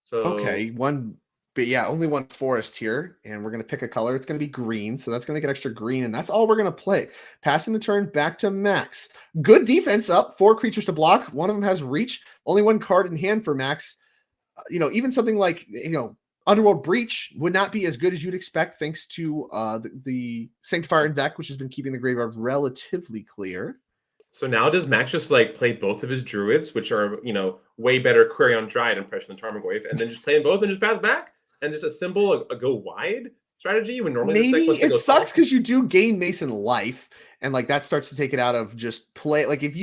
So okay, 1 But yeah, only one forest here, and we're going to pick a color. It's going to be green, so that's going to get extra green, and that's all we're going to play. Passing the turn back to Max. Good defense up, 4 creatures to block. One of them has reach. Only 1 card in hand for Max. Even something like, Underworld Breach would not be as good as you'd expect, thanks to the Sanctifier and Vec, which has been keeping the graveyard relatively clear. So now does Max just like play both of his druids, which are, way better Query on Dryad impression than Tarmogoyf, and then just play them both and just pass back and just assemble a go wide strategy when normally maybe this deck it sucks because you do gain Mason life, and like that starts to take it out of just play. Like if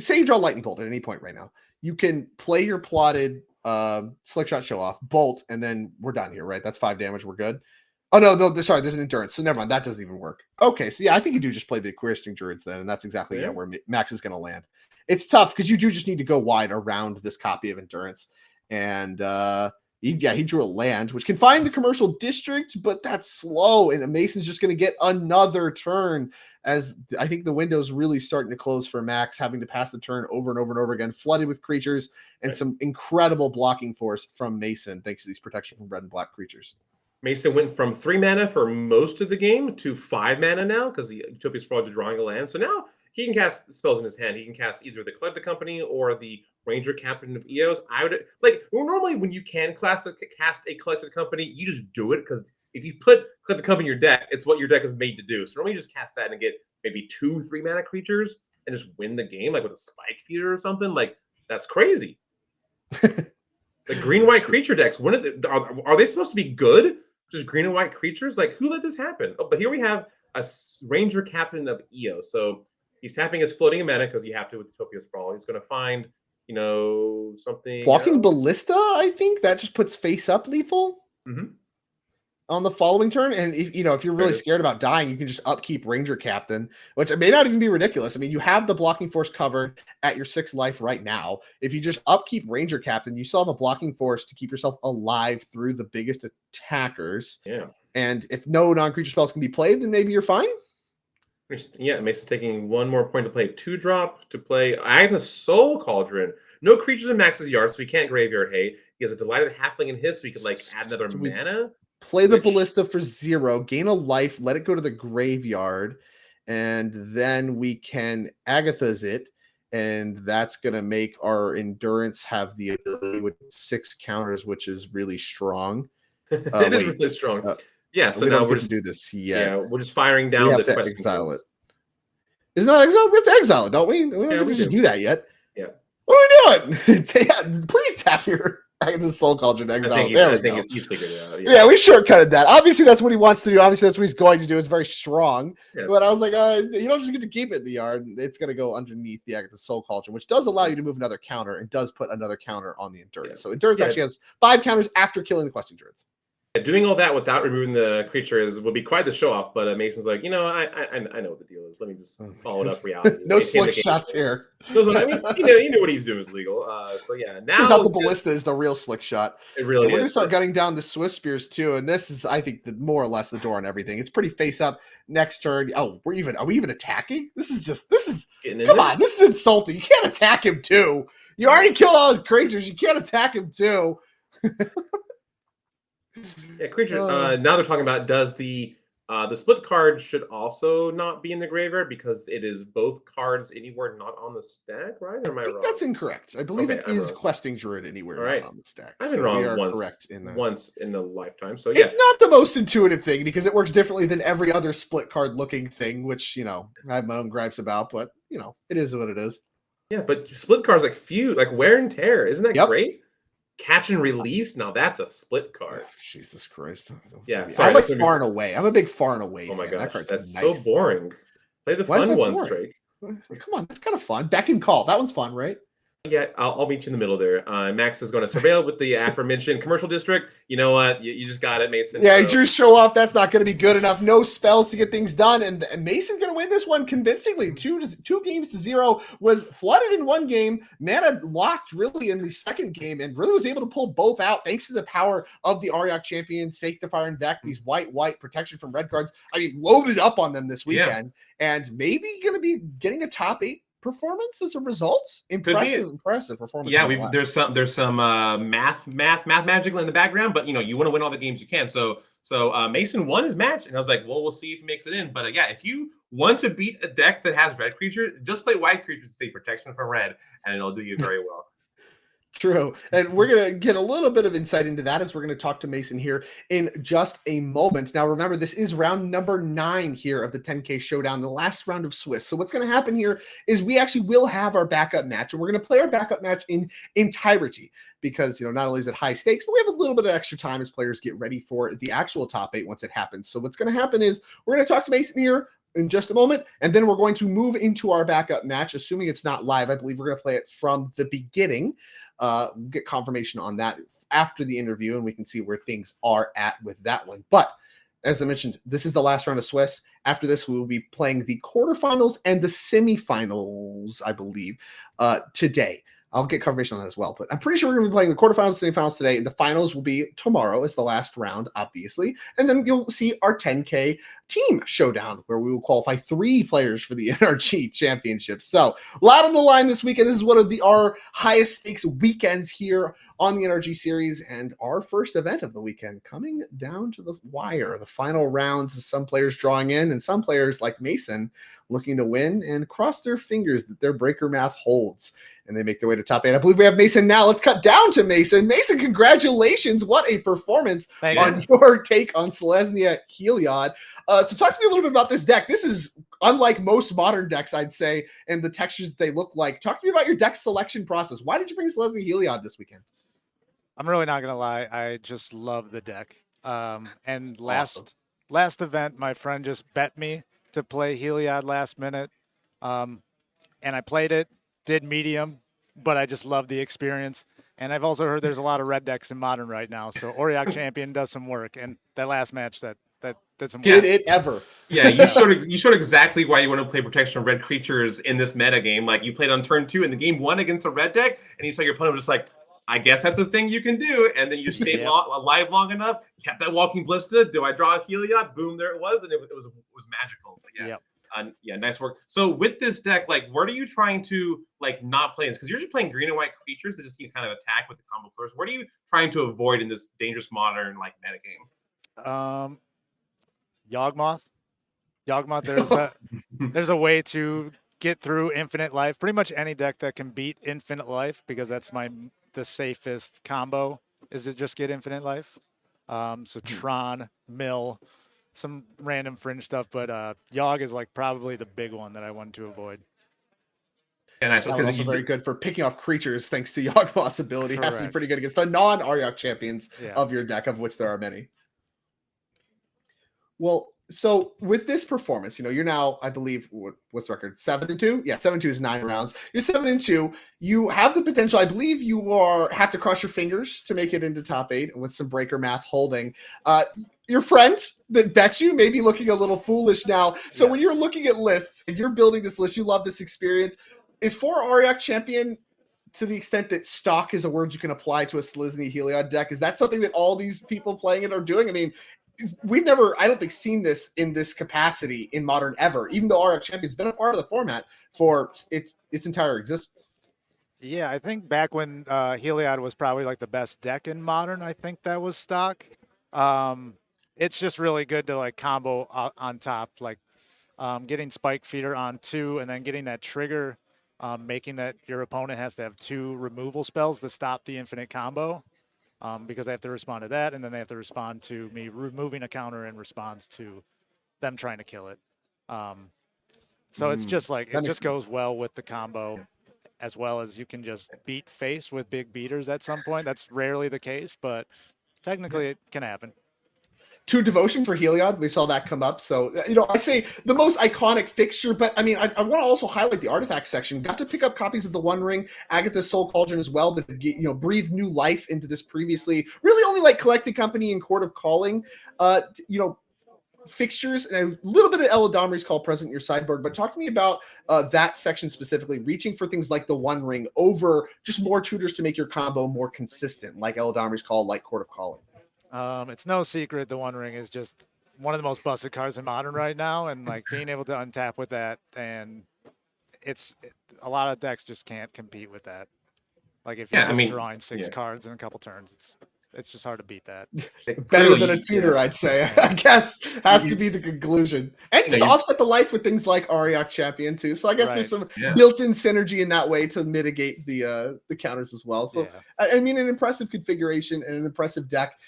say you draw Lightning Bolt at any point right now, you can play your plotted Slick Shot Show Off, Bolt, and then we're done here, right? That's 5 damage. We're good. Oh, no, sorry, there's an Endurance. So never mind. That doesn't even work. Okay, so yeah, I think you do just play the Questing Druids then, and that's exactly where Max is going to land. It's tough because you do just need to go wide around this copy of Endurance. And he drew a land, which can find the Commercial District, but that's slow, and Mason's just going to get another turn, as I think the window's really starting to close for Max, having to pass the turn over and over and over again, flooded with creatures, and some incredible blocking force from Mason, thanks to these protection from red and black creatures. Mason went from 3 mana for most of the game to 5 mana now because the Utopia Sprawl to drawing a land. So now he can cast spells in his hand. He can cast either the Collective Company or the Ranger Captain of Eos. I would normally when you can cast a Collective Company, you just do it because if you put Collective Company in your deck, it's what your deck is made to do. So normally you just cast that and get maybe 2-3 mana creatures and just win the game, like with a Spike Feeder or something. Like that's crazy. The green-white creature decks, are they supposed to be good? Just green and white creatures? Like, who let this happen? Oh, but here we have a Ranger Captain of Eos. So he's tapping his floating mana because you have to with Utopia Sprawl. He's going to find, something. Walking Ballista, I think that just puts face up lethal on the following turn. And if you're really scared about dying, you can just upkeep Ranger Captain, which may not even be ridiculous. I mean, you have the blocking force covered at your 6 life right now. If you just upkeep Ranger Captain, you still have a blocking force to keep yourself alive through the biggest attackers. Yeah. And if no non-creature spells can be played, then maybe you're fine. Yeah, Mason's taking 1 more point to play 2-drop to play. I have a Soul Cauldron. No creatures in Max's yard, so he can't graveyard hate. He has a Delighted Halfling in his, so he could add another mana. Play the Ballista for 0, gain a life, let it go to the graveyard, and then we can Agatha's it, and that's going to make our Endurance have the ability with 6 counters, which is really strong. It is really strong. So now we're just do this. Yeah, we're just firing down we have the to exile it. Isn't that exile? We have to exile it, don't we? We don't have to just do that yet. Yeah. What are we doing? Please tap your Agatha's Soul Cauldron exile. I think he's figured it out. Yeah, we shortcutted that. Obviously, that's what he wants to do. Obviously, that's what he's going to do. It's very strong. Yeah. But I was like, you don't just get to keep it in the yard. It's going to go underneath the Agatha's Soul Cauldron, which does allow you to move another counter and does put another counter on the Endurance. So Endurance actually has 5 counters after killing the Questing Druids. Doing all that without removing the creature will be quite the show off. But Mason's like, I know what the deal is. Let me just follow it up reality. No slick shots here. No, I mean, you know what he's doing is legal. So yeah, now turns out the Ballista is the real slick shot. It really is. We're gonna start gunning down the Swift Spears too, and this is, I think, more or less the door on everything. It's pretty face up. Next turn, are we even attacking? This is come on, this is insulting. You can't attack him too. You already killed all his creatures. You can't attack him too. Yeah, creature. Now they're talking about does the split card should also not be in the graveyard because it is both cards anywhere not on the stack, right? Or am I wrong? That's incorrect. I believe it is Questing Druid anywhere not on the stack. I've been wrong once in a lifetime. So yeah, it's not the most intuitive thing because it works differently than every other split card looking thing, which I have my own gripes about, but it is what it is. Yeah, but split cards like Wear and Tear, isn't that great? Catch and Release. Now that's a split card. Oh, Jesus Christ. Yeah. Sorry, I like Far and Away. I'm a big Far and Away. Oh my gosh. That's nice. So boring. Play the fun ones, Drake. Come on. That's kind of fun. Beck and Call. That one's fun, right? Yeah, I'll meet you in the middle there. Max is going to surveil with the aforementioned Commercial District. You know what? You just got it, Mason. Yeah, he drew Show Off. That's not going to be good enough. No spells to get things done. And Mason's going to win this one convincingly. 2-0 was flooded in one game. Mana locked really in the second game and really was able to pull both out thanks to the power of the Ariok Champion, Sanctifier, and Vec. These white protection from red cards. I mean, loaded up on them this weekend. And maybe going to be getting a top 8 performance as a result. Could be. Impressive performance. Yeah, there's some math magic in the background, but you want to win all the games you can. So Mason won his match, and I was like, well, we'll see if he makes it in. But yeah, if you want to beat a deck that has red creature, just play white creatures to save protection from red, and it'll do you very well. True. And we're going to get a little bit of insight into that as we're going to talk to Mason here in just a moment. Now, remember, this is round number 9 here of the 10K Showdown, the last round of Swiss. So what's going to happen here is we actually will have our backup match, and we're going to play our backup match in entirety because, not only is it high stakes, but we have a little bit of extra time as players get ready for the actual top 8 once it happens. So what's going to happen is we're going to talk to Mason here in just a moment, and then we're going to move into our backup match, assuming it's not live. I believe we're going to play it from the beginning. We'll get confirmation on that after the interview, and we can see where things are at with that one. But as I mentioned, this is the last round of Swiss. After this, we will be playing the quarterfinals and the semifinals, I believe, today. I'll get confirmation on that as well. But I'm pretty sure we're going to be playing the quarterfinals and semifinals today. And the finals will be tomorrow as the last round, obviously. And then you'll see our 10K team showdown, where we will qualify 3 players for the NRG championship. So a lot on the line this weekend. This is one of our highest stakes weekends here on the NRG series, and our first event of the weekend coming down to the wire. The final rounds, some players drawing in, and some players like Mason looking to win and cross their fingers that their breaker math holds and they make their way to top 8. I believe we have Mason now. Let's cut down to Mason. Mason, congratulations. What a performance on your take on Selesnya Heliod. So talk to me a little bit about this deck. This is unlike most modern decks, I'd say, and the textures that they look like. Talk to me about your deck selection process. Why did you bring Selesnya Heliod this weekend? I'm really not going to lie. I just love the deck. And last event, my friend just bet me to play Heliod last minute. And I played it, did medium, but I just love the experience. And I've also heard there's a lot of red decks in Modern right now. So Auriok Champion does some work. And that last match, that did some work. Did it ever? Yeah, you showed exactly why you want to play protection of red creatures in this meta game. Like, you played on turn 2 in the game 1 against a red deck, and you saw your opponent was just like, I guess that's a thing you can do. And then you stayed alive long enough, kept that walking ballista. Do I draw a Heliod? Boom, there it was. And it was magical. But yeah, nice work. So with this deck, like, what are you trying to not play? Because you're just playing green and white creatures that just can kind of attack with the combo floors. What are you trying to avoid in this dangerous modern meta game? Yawgmoth. There's a way to get through infinite life. Pretty much any deck that can beat infinite life, because that's the safest combo is to just get infinite life. So Tron, Mill, some random fringe stuff, but Yawg is probably the big one that I wanted to avoid. Yeah, nice. Because also very good for picking off creatures thanks to Yawgmoth's ability. Correct. Has to be pretty good against the non-Auriok champions of your deck, of which there are many. Well, so with this performance, you're now, I believe, what's the record? 7-2? Yeah, 7-2 is 9 rounds. You're 7-2. You have the potential. I believe you have to cross your fingers to make it into top 8 with some breaker math holding. Your friend that bet you may be looking a little foolish now. So when you're looking at lists and you're building this list, you love this experience. Is 4 Auriok champion, to the extent that stock is a word you can apply to a Selesnya Heliod deck, is that something that all these people playing it are doing? I mean, we've never, I don't think, seen this in this capacity in Modern ever, even though Auriok Champion's been a part of the format for its entire existence. Yeah, I think back when Heliod was probably the best deck in Modern, I think that was stock. It's just really good to combo on top, getting Spike Feeder on 2 and then getting that trigger, making that your opponent has to have 2 removal spells to stop the infinite combo. Because they have to respond to that, and then they have to respond to me removing a counter in response to them trying to kill it. So it's just it just goes well with the combo, as well as you can just beat face with big beaters at some point. That's rarely the case, but technically it can happen. 2 Devotion for Heliod. We saw that come up. So, I say the most iconic fixture, but I mean, I want to also highlight the artifact section. Got to pick up copies of the One Ring, Agatha's Soul Cauldron as well, that breathed new life into this previously really only Collected Company and Court of Calling, fixtures, and a little bit of Eladamri's Call present in your sideboard. But talk to me about that section specifically, reaching for things like the One Ring over just more tutors to make your combo more consistent, like Eladamri's Call, like Court of Calling. It's no secret the One Ring is just one of the most busted cards in Modern right now, and being able to untap with that and a lot of decks just can't compete with that. Like if Yeah, you're I just mean, drawing 6 yeah. cards in a couple turns, it's just hard to beat that. Better Clearly, than a tutor, yeah. I'd say. I guess has to You- be the conclusion. And you Yeah, get to offset the life with things like Ariok Champion too. So I guess there's Right. some Yeah. built-in synergy in that way to mitigate the counters as well. So Yeah. I mean, an impressive configuration and an impressive deck.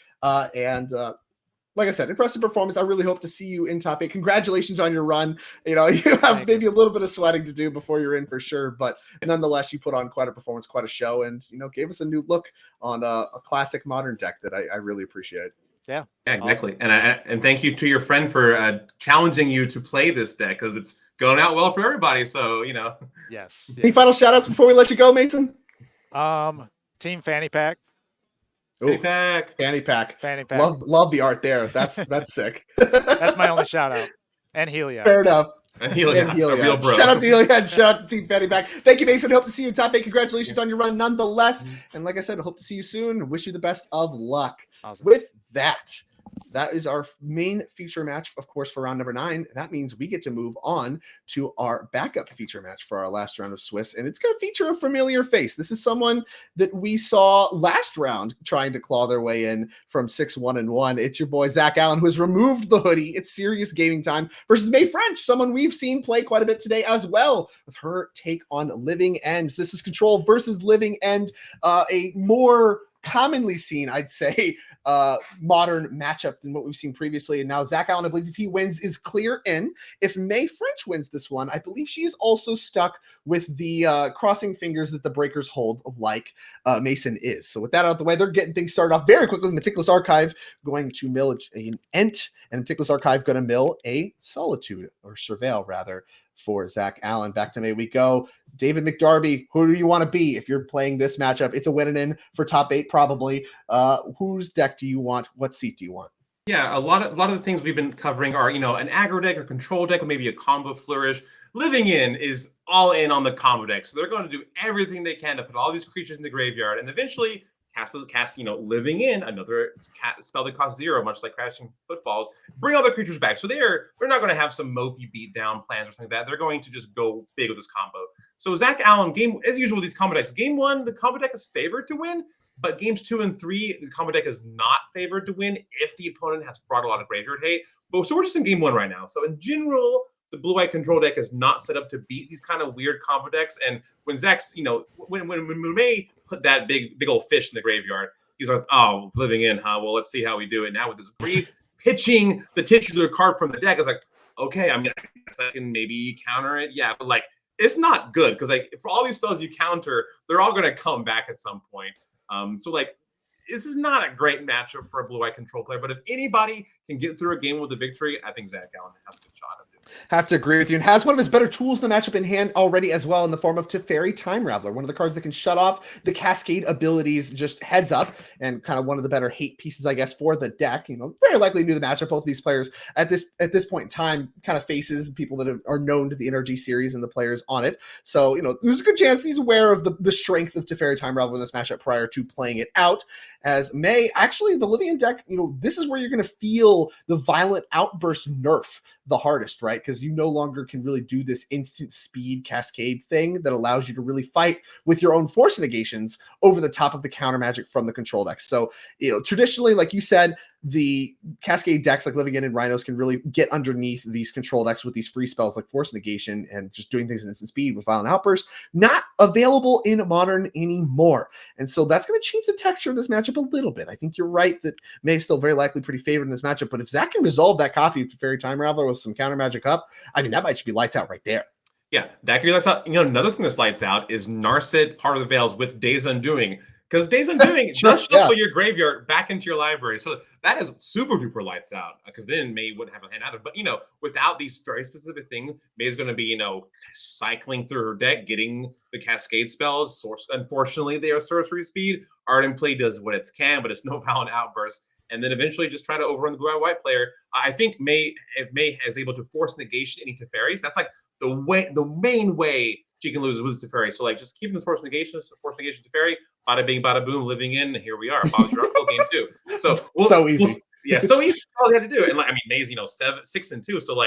Like I said, impressive performance. I really hope to see you in top 8. Congratulations on your run. You know, you have Thank maybe you. a little bit of sweating to do before you're in for sure, but nonetheless, you put on quite a performance, quite a show, and gave us a new look on a classic modern deck that I really appreciate. Yeah. Yeah, exactly. Awesome. And thank you to your friend for challenging you to play this deck because it's going out well for everybody. So Yes. Any final shout outs before we let you go, Mason? Team Fanny Pack. Fanny pack. Fanny pack. Fanny Pack. Love the art there. That's sick. That's my only shout out. And Heliod. Fair enough. And Heliod, a real bro. Shout out to Heliod. Shout out to Team Fanny Pack. Thank you, Mason. Hope to see you in top 8. Congratulations on your run nonetheless. And like I said, I hope to see you soon. Wish you the best of luck. Awesome. With that is our main feature match, of course, for round number 9. That means we get to move on to our backup feature match for our last round of Swiss, and it's going to feature a familiar face. This is someone that we saw last round trying to claw their way in from 6-1-1. It's your boy Zach Allen, who has removed the hoodie. It's serious gaming time versus May French, someone we've seen play quite a bit today as well, with her take on Living Ends. This is Control versus Living End, a more commonly seen, I'd say, modern matchup than what we've seen previously. And now Zach Allen, I believe if he wins, is clear in. If May French wins this one, I believe she's also stuck with the crossing fingers that the breakers hold, like Mason is. So with that out of the way, they're getting things started off very quickly. Meticulous Archive going to mill an Ent, and Meticulous Archive going to mill a Solitude, or Surveil rather, for Zach Allen. Back to May we go. David McDarby, who do you want to be if you're playing this matchup? It's a win and in for top 8, probably. Whose deck do you want? What seat do you want? Yeah, a lot of the things we've been covering are, an aggro deck or control deck or maybe a combo flourish. Living In is all in on the combo deck. So they're going to do everything they can to put all these creatures in the graveyard and eventually cast Living In, another spell that costs 0, much like Crashing Footfalls, bring other creatures back. So they're not going to have some mopey beatdown plans or something like that. They're going to just go big with this combo. So Zach Allen, as usual with these combo decks, game 1, the combo deck is favored to win, but games 2 and 3, the combo deck is not favored to win if the opponent has brought a lot of graveyard hate. So we're just in game 1 right now. So in general, the blue-white control deck is not set up to beat these kind of weird combo decks. And when Zach's, when May put that big old fish in the graveyard, he's like, oh, Living In, huh? Well, let's see how we do it. Now with this grief, pitching the titular card from the deck is like, okay, I guess I can maybe counter it. Yeah, but it's not good because for all these spells you counter, they're all going to come back at some point. This is not a great matchup for a blue-white control player, but if anybody can get through a game with a victory, I think Zach Allen has a good shot at it. Have to agree with you, and has one of his better tools in the matchup in hand already as well, in the form of Teferi Time Raveler, one of the cards that can shut off the Cascade abilities just heads up, and kind of one of the better hate pieces, I guess, for the deck. Very likely knew the matchup. Both of these players at this point in time kind of faces people that are known to the NRG series and the players on it. So there's a good chance he's aware of the strength of Teferi Time Raveler in this matchup prior to playing it out. As May, actually, the Living deck, this is where you're going to feel the Violent Outburst nerf the hardest, right? Because you no longer can really do this instant speed cascade thing that allows you to really fight with your own force negations over the top of the counter magic from the control deck. So, traditionally, like you said, the cascade decks like Living In and Rhinos can really get underneath these control decks with these free spells like Force Negation and just doing things in instant speed with Violent Outburst. Not available in Modern anymore. And so that's going to change the texture of this matchup a little bit. I think you're right that May is still very likely pretty favored in this matchup, but if Zach can resolve that copy of Fairy Time Raveler with some counter magic up, that might just be lights out right there. Yeah, that could be lights out. Another thing that's lights out is Narset, Part of the Veils with Days Undoing. Because Days Undoing does shuffle your graveyard back into your library. So that is super duper lights out. Because then May wouldn't have a hand either. But, without these very specific things, May is going to be, cycling through her deck, getting the Cascade spells. Unfortunately, they are sorcery speed. Art and Play does what it can, but it's no Violent Outburst. And then eventually just try to overrun the blue-white player. I think if May is able to force negation any Teferis, that's the main way she can lose with Teferi. So just keeping this force negation Teferi, bada bing, bada boom, Living In, and here we are. Bob's your uncle game 2. So so easy. so easy. That's all you had to do. And May's 6-2. So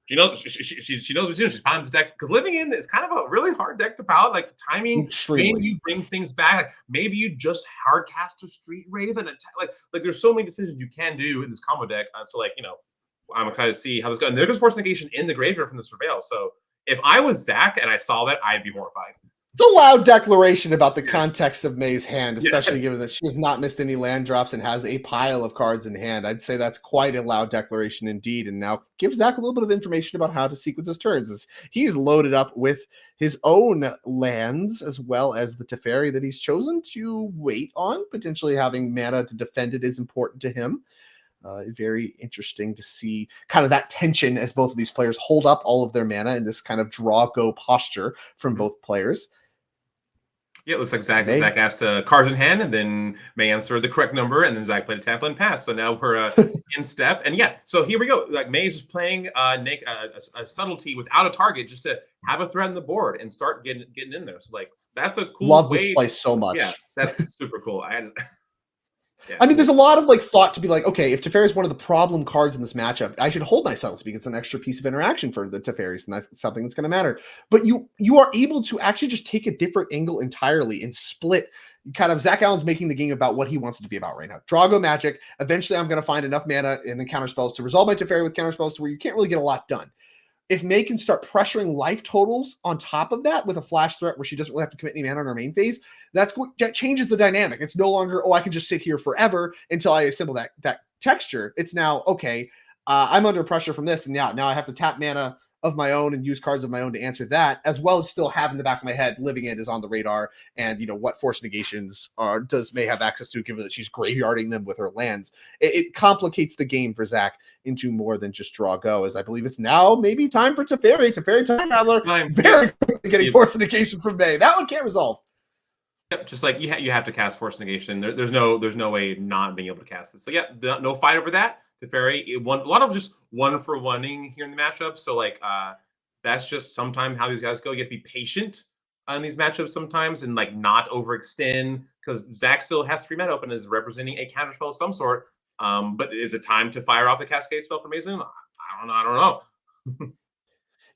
She knows what she's doing. She's piling this deck because living in is kind of a really hard deck to pilot. Like timing, Extremely. when you bring things back, like maybe you just hard cast a Street Wraith and attack. Like there's so many decisions you can do in this combo deck. So like I'm excited to see how this goes. And there goes Force Negation in the graveyard from the Surveil. So if I was Zach and I saw that, I'd be horrified. It's a loud declaration about the context of May's hand, especially given that she has not missed any land drops and has a pile of cards in hand. I'd say that's quite a loud declaration indeed. And now give Zach a little bit of information about how to sequence his turns. As he's loaded up with his own lands as well as the Teferi that he's chosen to wait on. Potentially having mana to defend it is important to him. Very interesting to see kind of that tension as both of these players hold up all of their mana in this kind of draw-go posture from both players. Yeah, it looks like Zach asked cards in hand, and then May answered the correct number, and then Zach played a tap and pass. So now we're in step. And yeah, so here we go. Like May's just playing a subtlety without a target just to have a threat on the board and start getting in there. So like that's a cool Love way. this play so much. Yeah, that's super cool. I mean, there's a lot of like thought to be like, okay, if Teferi is one of the problem cards in this matchup, I should hold my subtlety because it's an extra piece of interaction for the Teferis, and that's something that's going to matter. But you are able to actually just take a different angle entirely and split. Kind of Zach Allen's making the game about what he wants it to be about right now. Draw-go magic. Eventually, I'm going to find enough mana and then counterspells to resolve my Teferi with counterspells to where you can't really get a lot done. If May can start pressuring life totals on top of that with a flash threat where she doesn't really have to commit any mana on her main phase, that changes the dynamic. It's no longer, I can just sit here forever until I assemble that texture. It's now, okay, I'm under pressure from this, and now I have to tap mana of my own and use cards of my own to answer that, as well as still have in the back of my head, living it is on the radar, and what force negations does May have access to, given that she's graveyarding them with her lands. It complicates the game for Zach into more than just draw go, as I believe it's now maybe time for Teferi Time Rattler, very quickly getting force negation from May. That one can't resolve. Yep, just like you have to cast force negation. There's no way not being able to cast this. So yeah, no fight over that. Teferi, a lot of just one for oneing here in the matchup. So like that's just sometimes how these guys go. You have to be patient in these matchups sometimes and like not overextend, because Zach still has 3 mana open and is representing a counterspell of some sort. But is it time to fire off the cascade spell for Mason? I don't know.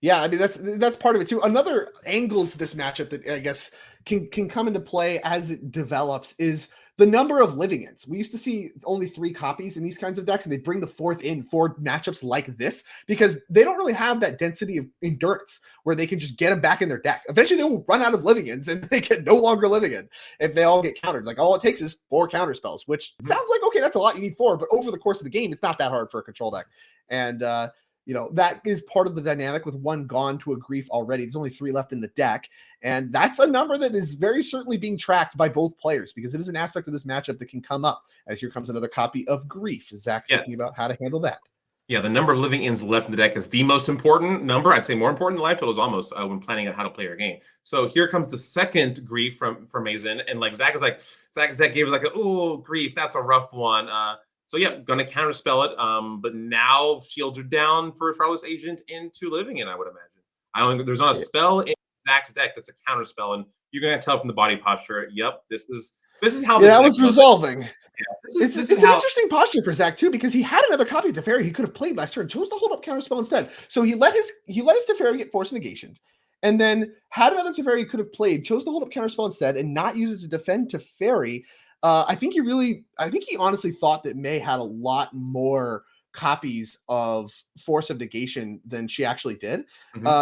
Yeah, I mean that's part of it too. Another angle to this matchup that I guess can come into play as it develops is the number of living ends. We used to see only 3 copies in these kinds of decks, and they bring the 4th in for matchups like this because they don't really have that density of endurance where they can just get them back in their deck. Eventually, they will run out of living ends, and they can no longer living end if they all get countered. Like all it takes is 4 counter spells, which sounds like okay, that's a lot. You need 4, but over the course of the game, it's not that hard for a control deck, and that is part of the dynamic with 1 gone to a grief already. There's only 3 left in the deck. And that's a number that is very certainly being tracked by both players because it is an aspect of this matchup that can come up as here comes another copy of grief. Zach thinking about how to handle that. Yeah, the number of living ends left in the deck is the most important number. I'd say more important than life totals almost when planning out how to play your game. So here comes the second grief from Mason. And like Zach is like, Zach gave us like, grief, that's a rough one. So yeah, gonna counterspell it. But now shields are down for Charlotte's Agent into living in, I would imagine. I don't think there's not a spell in Zach's deck that's a counterspell, and you're gonna tell from the body posture. Yep, this is how that was resolving. Yeah, it's an interesting posture for Zach too, because he had another copy of Teferi he could have played last turn, chose to hold up counterspell instead. So he let his Teferi get force negation, and then had another Teferi he could have played, chose to hold up counterspell instead, and not use it to defend Teferi. I think he honestly thought that May had a lot more copies of Force of Negation than she actually did,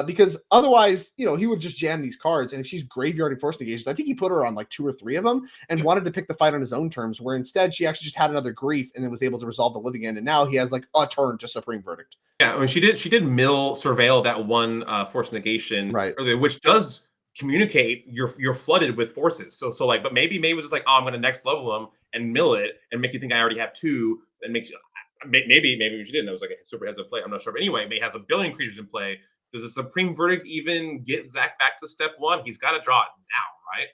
because otherwise, he would just jam these cards. And if she's graveyarding Force Negations, I think he put her on like 2 or 3 of them and wanted to pick the fight on his own terms, where instead she actually just had another grief and then was able to resolve the living end. And now he has like a turn to Supreme Verdict. Yeah, I mean, she did mill surveil that 1 Force Negation, right? Which does communicate you're flooded with forces. So like, but maybe May was just like, I'm going to next level them and mill it and make you think I already have 2 and makes you. Maybe she didn't. That was like a super heads up play. I'm not sure. But anyway, May has a billion creatures in play. Does a Supreme Verdict even get Zach back to step 1? He's got to draw it now, right?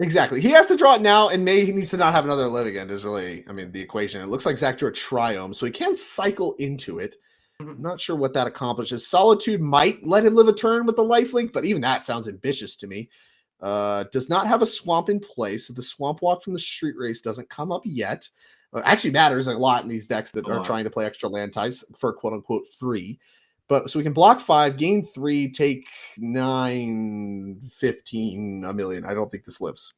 Exactly. He has to draw it now, and May needs to not have another live again. Is really, the equation. It looks like Zach drew a Triome, so he can cycle into it. I'm not sure what that accomplishes. Solitude might let him live a turn with the lifelink, but even that sounds ambitious to me. Does not have a swamp in place, so the swamp walk from the street race doesn't come up yet. Actually matters a lot in these decks that are trying to play extra land types for quote unquote free. But so we can block 5, gain 3, take 9, 15, a million. I don't think this lives.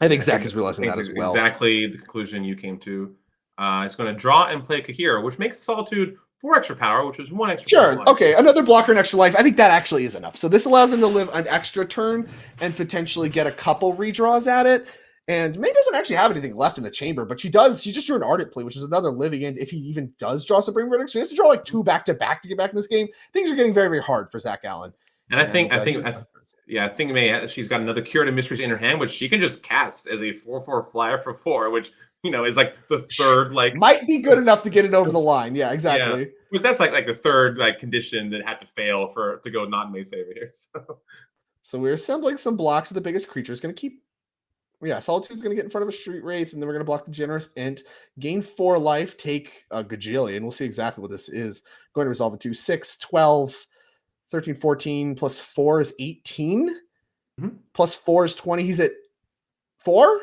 I think Zach is realizing that as well. Exactly the conclusion you came to. It's going to draw and play Kahira, which makes Solitude 4 extra power, which is 1 extra. Sure. Okay. Another blocker and extra life. I think that actually is enough. So this allows him to live an extra turn and potentially get a couple redraws at it. And May doesn't actually have anything left in the chamber, but she does. She just drew an Ardent Plea, which is another living end if he even does draw Supreme Verdict. So he has to draw like 2 back-to-back to get back in this game. Things are getting very, very hard for Zach Allen. And I think May, she's got another Curative Mysteries in her hand, which she can just cast as a 4/4 flyer for 4, which, is like the third, might be good enough to get it over the line. Yeah, exactly. Yeah. But that's like the third condition that had to fail to go not in May's favor here. So we're assembling some blocks of the biggest creatures. Going to keep. Yeah, Solitude's going to get in front of a Street Wraith, and then we're going to block the Generous Int, gain 4 life, take a Gajillion. We'll see exactly what this is. Going to resolve into 6, 12, 13, 14, plus 4 is 18. Mm-hmm. Plus 4 is 20. He's at 4?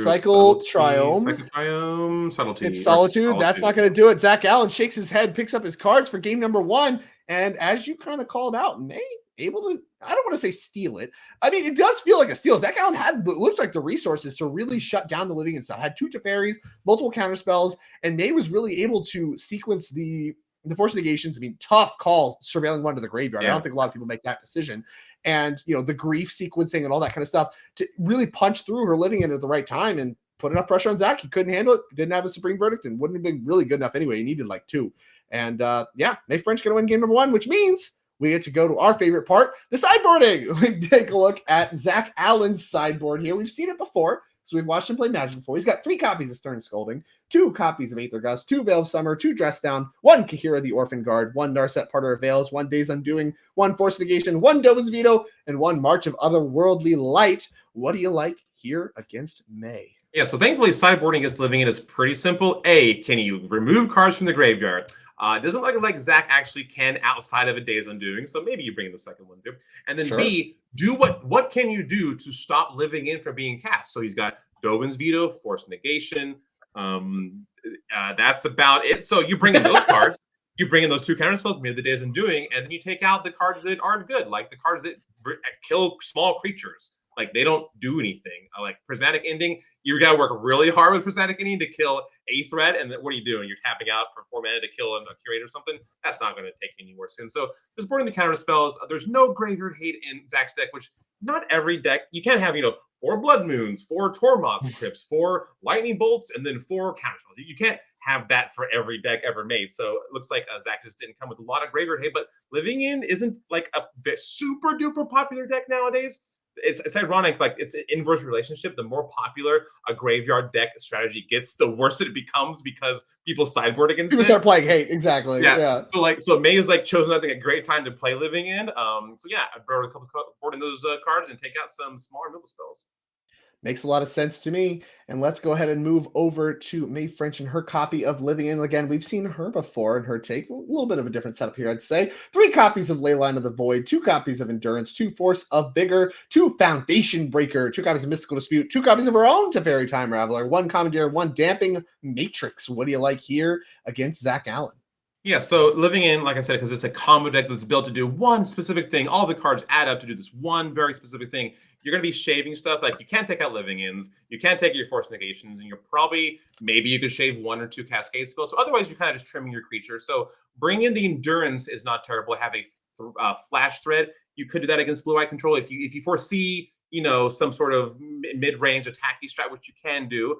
Cycle Triome. Subtlety. It's Solitude. That's not going to do it. Zach Allen shakes his head, picks up his cards for game number 1, and as you kind of called out, May able to, I don't want to say steal it. I mean, it does feel like a steal. Zach Allen looks like the resources to really shut down the living and stuff. Had 2 Teferis, multiple counter spells, and May was really able to sequence the force negations. I mean, tough call surveilling one to the graveyard. Yeah. I don't think a lot of people make that decision. And, the grief sequencing and all that kind of stuff to really punch through her living in at the right time and put enough pressure on Zach. He couldn't handle it, didn't have a Supreme Verdict, and wouldn't have been really good enough anyway. He needed 2. And May French going to win game number 1, which means we get to go to our favorite part, the sideboarding. We take a look at Zach Allen's sideboard here. We've seen it before, so we've watched him play Magic before. He's got 3 copies of Stern Scolding, 2 copies of Aether Gust, 2 Veil of Summer, 2 Dress Down, 1 Kahira the Orphan Guard, 1 Narset Parter of Veils, 1 Days Undoing, 1 Force Negation, 1 Dovin's Veto, and 1 March of Otherworldly Light. What do you like here against May? Yeah, so thankfully sideboarding against living in is pretty simple. A, can you remove cards from the graveyard? It doesn't look like Zach actually can outside of a Day's Undoing, so maybe you bring in the second one too. And then sure. B, do what can you do to stop living in from being cast? So he's got Dovin's Veto, Force Negation. That's about it. So you bring in those cards, you bring in those 2 counter spells, maybe the Day's Undoing, and then you take out the cards that aren't good, like the cards that kill small creatures. Like, they don't do anything. Like Prismatic Ending, you got to work really hard with Prismatic Ending to kill a threat. And then what are you doing? You're tapping out for 4 mana to kill a Curator or something. That's not going to take you anywhere soon. So just boarding the counter spells. There's no graveyard hate in Zach's deck, which not every deck. You can't have, 4 Blood Moons, 4 Tormod's Crypts, 4 Lightning Bolts, and then 4 counter spells. You can't have that for every deck ever made. So it looks like Zach just didn't come with a lot of graveyard hate, but Living In isn't like a super duper popular deck nowadays. It's ironic, like it's an inverse relationship. The more popular a graveyard deck strategy gets, the worse it becomes because people sideboard against people start playing hate. Exactly. Yeah. So May is chosen, I think, a great time to play Living In. I brought a couple board in those cards and take out some smaller middle spells. Makes a lot of sense to me. And let's go ahead and move over to May French and her copy of Living In. Again, we've seen her before and her take. A little bit of a different setup here, I'd say. 3 copies of Leyline of the Void, 2 copies of Endurance, 2 Force of Vigor, 2 Foundation Breaker, 2 copies of Mystical Dispute, 2 copies of her own Teferi Time Raveler, 1 Commandeer, 1 Damping Matrix. What do you like here against Zach Allen? Yeah, so Living In, like I said, because it's a combo deck that's built to do one specific thing. All the cards add up to do this one very specific thing. You're going to be shaving stuff. Like, you can't take out Living Ins. You can't take your Force Negations. And you're maybe you could shave 1 or 2 Cascade spells. So otherwise, you're kind of just trimming your creature. So bring in the Endurance is not terrible. Have a Flash Thread. You could do that against Blue Eye Control. If you foresee, some sort of mid-range attacky strat, which you can do.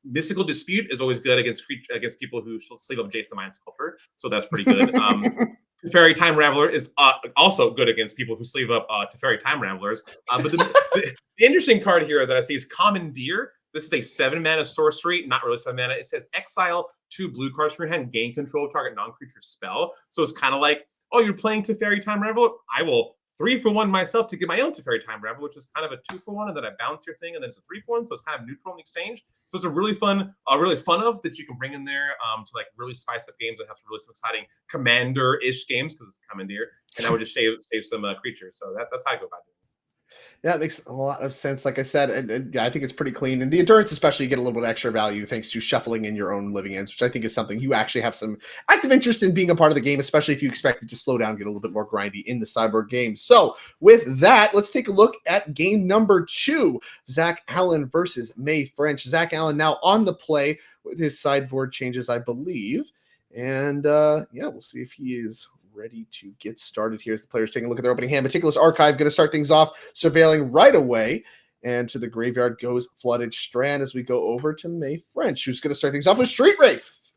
Mystical Dispute is always good against people who sleeve up Jace the Mind Sculptor, so that's pretty good. Teferi Time Raveler is also good against people who sleeve up Teferi Time Ravelers. But the interesting card here that I see is Commandeer. This is a 7 mana sorcery, not really 7 mana. It says exile 2 blue cards from your hand, gain control of target non-creature spell. So it's kind of like, oh, you're playing Teferi Time Raveler? I will 3-for-1 myself to get my own Teferi Time Raveler, which is kind of a 2-for-1, and then I bounce your thing, and then it's a 3-for-1, so it's kind of neutral in exchange. So it's a really fun of that you can bring in there to really spice up games and have some really exciting Commander-ish games because it's Commandeer, and I would just save some creatures. So that's how I go about it. Yeah, it makes a lot of sense. Like I said, and yeah, I think it's pretty clean. And the endurance, especially, you get a little bit extra value thanks to shuffling in your own living ends, which I think is something you actually have some active interest in being a part of the game, especially if you expect it to slow down, get a little bit more grindy in the Cyborg game. So, with that, let's take a look at game number 2, Zach Allen versus May French. Zach Allen now on the play with his sideboard changes, I believe. And yeah, we'll see if he is ready to get started here as the players taking a look at their opening hand. Meticulous Archive going to start things off, surveilling right away. And to the graveyard goes Flooded Strand as we go over to May French, who's going to start things off with Street Wraith.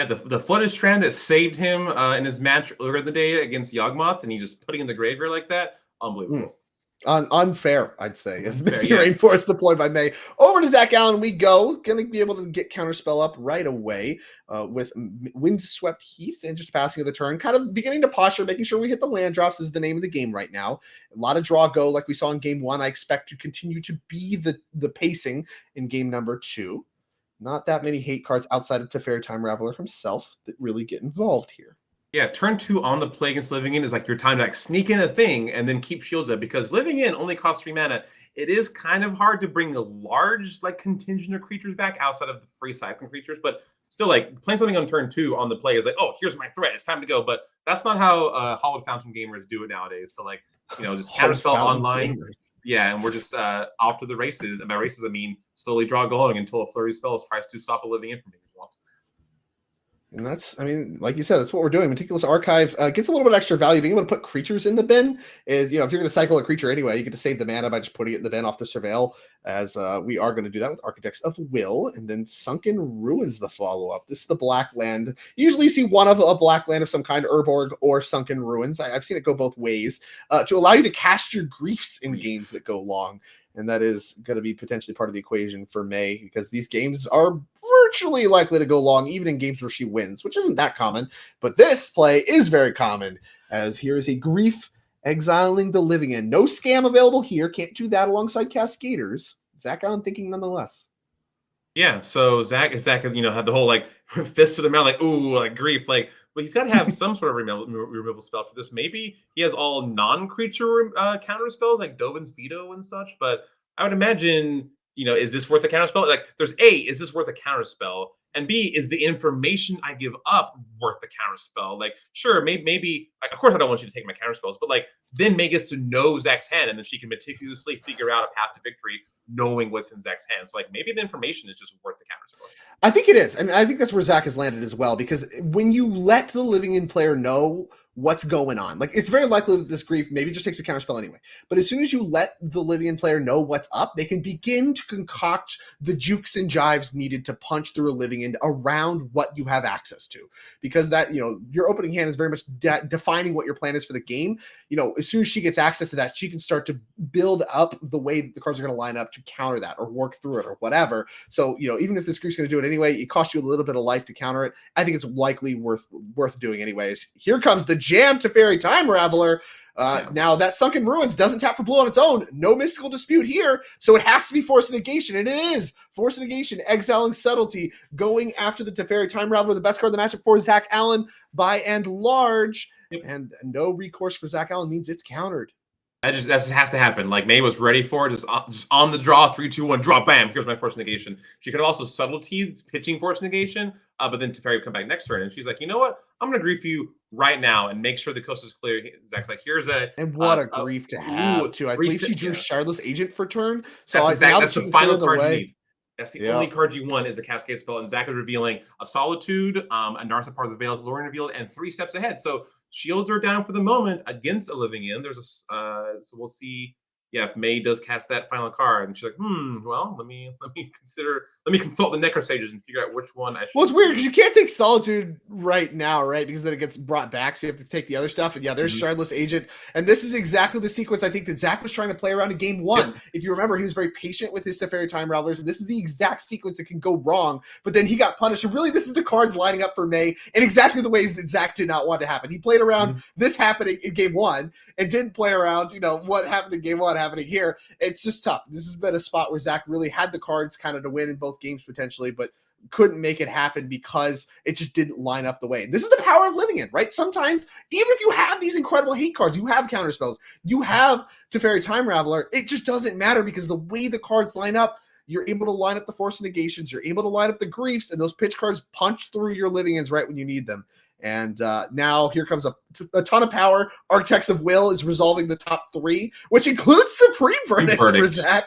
Yeah, the Flooded Strand that saved him in his match earlier in the day against Yawgmoth, and he's just putting in the graveyard like that. Unbelievable. Unfair, I'd say, as Misty yeah. Rainforest deployed by May. Over to Zach Allen we go. Going to be able to get Counterspell up right away with Windswept Heath and just passing of the turn. Kind of beginning to posture, making sure we hit the land drops is the name of the game right now. A lot of draw go like we saw in game 1. I expect to continue to be the pacing in game number 2. Not that many hate cards outside of Teferi Time Raveler himself that really get involved here. Yeah, turn 2 on the play against Living In is like your time to like sneak in a thing and then keep shields up, because Living In only costs 3 mana. It is kind of hard to bring a large like contingent of creatures back outside of the free cycling creatures, but still like playing something on turn 2 on the play is like, oh, here's my threat, it's time to go. But that's not how Hollowed Fountain gamers do it nowadays. So like, you know, just Counterspell online. Yeah, and we're just off to the races. And by races, I mean slowly draw going until a flurry of spells tries to stop a Living In from being blocked. And that's, I mean, like you said, that's what we're doing. Meticulous Archive gets a little bit extra value. Being able to put creatures in the bin is, you know, if you're going to cycle a creature anyway, you get to save the mana by just putting it in the bin off the Surveil, as we are going to do that with Architects of Will. And then Sunken Ruins the follow-up. This is the black land. Usually you see one of a black land of some kind, Urborg or Sunken Ruins. I've seen it go both ways to allow you to cast your griefs in games that go long. And that is going to be potentially part of the equation for May, because these games are virtually likely to go long, even in games where she wins, which isn't that common. But this play is very common, as here is a Grief exiling the Living In. No scam available here. Can't do that alongside Cascaders. Zach Allen thinking nonetheless. Yeah, so Zach, you know, had the whole like fist to the mouth, like, ooh, like Grief, like, well, he's got to have some sort of removal spell for this. Maybe he has all non-creature counter spells like Dovin's Veto and such, but I would imagine, you know, is this worth a counter spell? Like, there's A, is this worth a counter spell? And B, is the information I give up worth the counter spell? Like, sure, maybe like, of course, I don't want you to take my counter spells, but like, then May gets to know Zach's hand, and then she can meticulously figure out a path to victory, knowing what's in Zach's hand. So, like, maybe the information is just worth the counter spell. I think it is. And I think that's where Zach has landed as well, because when you let the Living In player know what's going on, like, it's very likely that this Grief maybe just takes a counterspell anyway. But as soon as you let the Living In player know what's up, they can begin to concoct the jukes and jives needed to punch through a Living In around what you have access to. Because that, you know, your opening hand is very much defining what your plan is for the game. You know, as soon as she gets access to that, she can start to build up the way that the cards are going to line up to counter that or work through it or whatever. So, you know, even if this Grief's going to do it anyway, it costs you a little bit of life to counter it. I think it's likely worth doing anyways. Here comes the jam Teferi Time Raveler. Now that Sunken Ruins doesn't tap for blue on its own. No mystical dispute here. So it has to be Force of Negation. And it is Force of Negation, exiling Subtlety, going after the Teferi Time Raveler, the best card in the matchup for Zach Allen by and large. Yep. And no recourse for Zach Allen means it's countered. That just has to happen. Like, May was ready for it, just on the draw, 3, 2, 1, draw, bam, here's my Force Negation. She could have also Subtlety, pitching Force Negation, but then Teferi would come back next turn, and she's like, you know what? I'm going to grief you right now and make sure the coast is clear. Zach's like, here's a... And what a grief to have, too. I believe she drew Shardless Agent for turn. So that's the final card you need. That's the only card you want is a Cascade spell, and Zach is revealing a Solitude, a Narsa Part of the Veil, Lorien revealed, and 3 steps ahead. So shields are down for the moment against a Living In. There's a so we'll see, yeah, if May does cast that final card, and she's like, well, let me consult the Necro Sages and figure out which one I should. Well, it's weird because you can't take Solitude right now, right? Because then it gets brought back, so you have to take the other stuff. And yeah, there's Shardless Agent, and this is exactly the sequence I think that Zach was trying to play around in game 1. Yep. If you remember, he was very patient with his Teferi Time Ravelers, and this is the exact sequence that can go wrong. But then he got punished, and really, this is the cards lining up for May in exactly the ways that Zach did not want to happen. He played around this happening in game 1 and didn't play around, you know, what happened in game 1 happening here. It's just tough. This has been a spot where Zach really had the cards kind of to win in both games potentially, but couldn't make it happen because it just didn't line up the way. This is the power of living in, right? Sometimes, even if you have these incredible hate cards, you have counter spells, you have Teferi Time Raveler, it just doesn't matter because the way the cards line up, you're able to line up the Force Negations, you're able to line up the Griefs, and those pitch cards punch through your living ends right when you need them. And now here comes a ton of power. Architects of Will is resolving the top 3, which includes Supreme Verdict for Zach.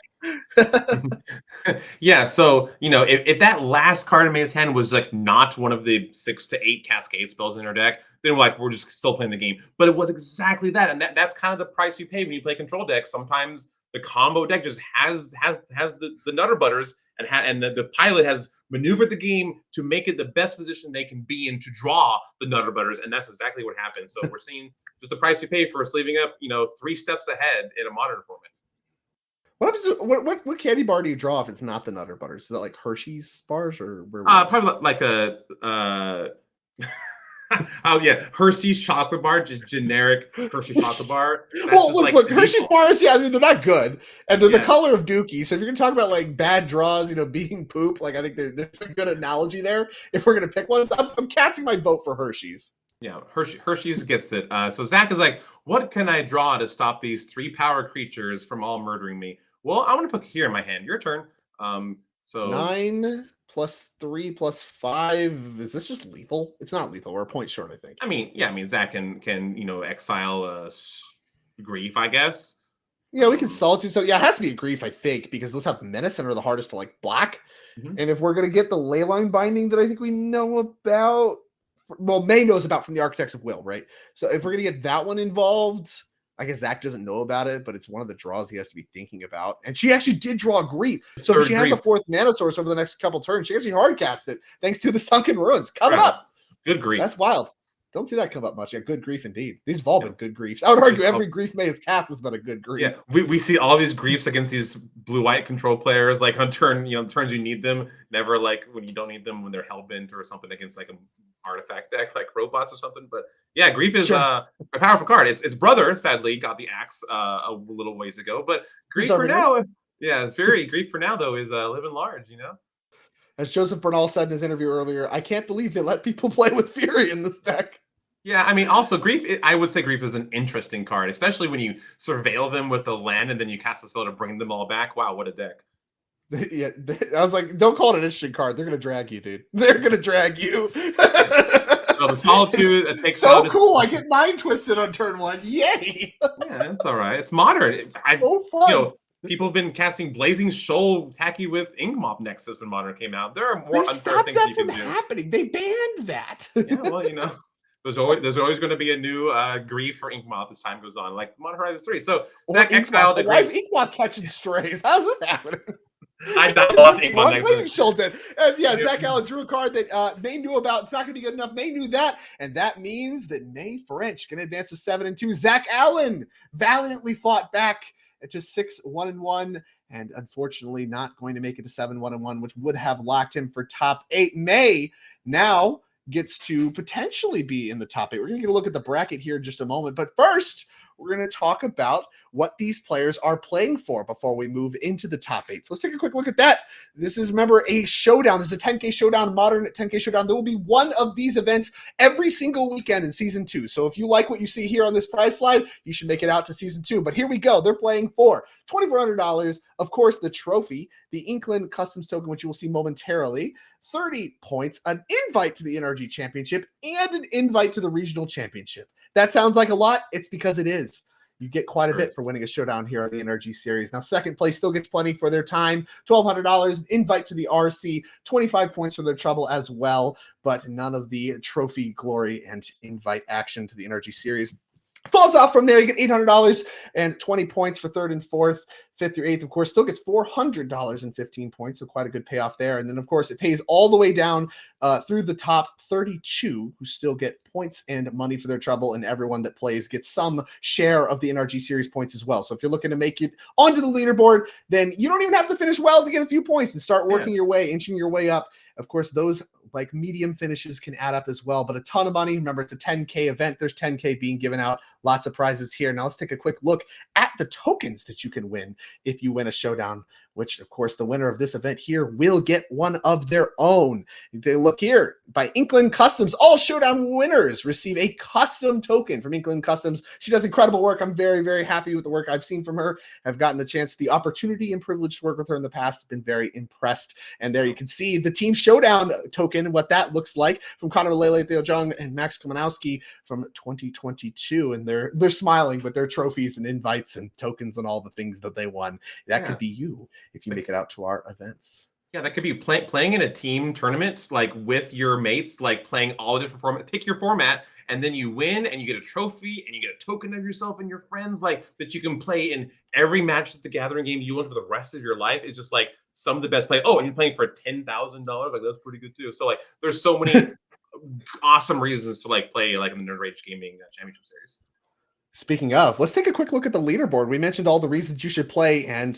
Yeah, so if that last card in May's hand was like not one of the 6 to 8 Cascade spells in our deck, then we're just still playing the game. But it was exactly that, and that's kind of the price you pay when you play control deck. Sometimes the combo deck just has the nutter butters, and the pilot has maneuvered the game to make it the best position they can be in to draw the nutter butters, and that's exactly what happened. So we're seeing just the price you pay for sleeving up 3 steps ahead in a modern format. What candy bar do you draw if it's not the Nutter Butters? Is that like Hershey's bars or where? Probably like a oh yeah, Hershey's chocolate bar, just generic Hershey chocolate bar. Well, look, Hershey's bars, yeah, I mean, they're not good, and they're the color of Dookie. So if you're gonna talk about like bad draws, being poop, like I think there's a good analogy there. If we're gonna pick one, so I'm casting my vote for Hershey's. Yeah, Hershey's gets it. So Zach is like, what can I draw to stop these 3 power creatures from all murdering me? Well, I want to put here in my hand. Your turn. So 9 plus 3 plus 5. Is this just lethal? It's not lethal. We're a point short, I think. I mean, Zach can exile Grief, I guess. Yeah, we can Solitude. So yeah, it has to be a Grief, I think, because those have Menace and are the hardest to like block. Mm-hmm. And if we're gonna get the Leyline Binding that I think we know about, well, May knows about from the Architects of Will, right? So if we're gonna get that one involved, I guess Zach doesn't know about it, but it's one of the draws he has to be thinking about. And she actually did draw a Grief. So if she has a 4th mana source over the next couple turns, she actually hardcast it thanks to the Sunken Ruins. Coming up. Good Grief. That's wild. Don't see that come up much. Yeah, good Grief indeed. These have all been good Griefs. I would argue every Grief May has cast has been a good Grief. Yeah, we see all these Griefs against these blue-white control players, like on turns you need them, never like when you don't need them when they're hellbent or something against like an artifact deck like robots or something. But yeah, Grief is a powerful card. Its brother sadly got the axe a little ways ago, but Grief for now, Fury Grief for now though is living large. As Joseph Bernal said in his interview earlier, I can't believe they let people play with Fury in this deck. Yeah, I mean, also Grief, I would say Grief is an interesting card, especially when you surveil them with the land and then you cast a spell to bring them all back. Wow, what a deck. Yeah, I was like, don't call it an interesting card. They're going to drag you, dude. They're going to drag you. So the Solitude, it takes so cool. I get Mind Twisted on turn 1. Yay. Yeah, that's all right. It's modern. It's so fun. People have been casting Blazing Shoal tacky with Inkmoth Nexus when Modern came out. There are more unfair things you can do. Happening. They banned that. Yeah, well, there's always going to be a new Grief for Inkmoth as time goes on, like Modern Horizons 3. So Zach exiled. Why is Inkmoth catching strays? How's this happening? I love Inkmoth Nexus. Blazing Shoal did. And yeah, Zach Allen drew a card that May knew about. It's not going to be good enough. May knew that, and that means that May French can advance to 7-2. Zach Allen valiantly fought back to 6-1-1, and unfortunately not going to make it to 7-1-1, which would have locked him for top 8. May now gets to potentially be in the top 8. We're going to get a look at the bracket here in just a moment, but first we're going to talk about what these players are playing for before we move into the top 8. So let's take a quick look at that. This is, remember, a showdown. This is a 10K showdown, Modern 10K showdown. There will be one of these events every single weekend in season 2. So if you like what you see here on this price slide, you should make it out to season 2. But here we go. They're playing for $2,400. Of course, the trophy, the Inkland Customs token, which you will see momentarily, 30 points, an invite to the NRG Championship, and an invite to the Regional Championship. That sounds like a lot. It's because it is. You get quite a bit for winning a showdown here on the NRG series. Now, second place still gets plenty for their time, $1,200, invite to the RC, 25 points for their trouble as well, but none of the trophy glory and invite action to the NRG series. Falls off from there. You get $800 and 20 points for third and fourth. Fifth through eighth, of course, still gets $400 and 15 points, so quite a good payoff there. And then, of course, it pays all the way down through the top 32, who still get points and money for their trouble, and everyone that plays gets some share of the NRG series points as well. So if you're looking to make it onto the leaderboard, then you don't even have to finish well to get a few points and start working your way, inching your way up. Of course, those like medium finishes can add up as well, but a ton of money. Remember, it's a 10K event. There's 10K being given out Lots of prizes here. Now let's take a quick look at the tokens that you can win if you win a showdown, which of course the winner of this event here will get one of their own. They look here by Inkland Customs. All showdown winners receive a custom token from Inkland Customs. She does incredible work. I'm very, very happy with the work I've seen from her. I've gotten the opportunity and privilege to work with her in the past. Been very impressed. And there you can see the team showdown token and what that looks like from Connor Lele, Theo Jung, and Max Komanowski from 2022. And they're smiling with their trophies and invites and tokens and all the things that they won. That could be you if you make it out to our events. Yeah, that could be playing in a team tournament, like with your mates, like playing all the different formats. Pick your format, and then you win, and you get a trophy, and you get a token of yourself and your friends, like that you can play in every match at the Gathering game you want for the rest of your life. It's just like some of the best play. Oh, and you're playing for $10,000, like that's pretty good too. So like, there's so many awesome reasons to like play like in the Nerd Rage Gaming Championship Series. Speaking of, let's take a quick look at the leaderboard. We mentioned all the reasons you should play and,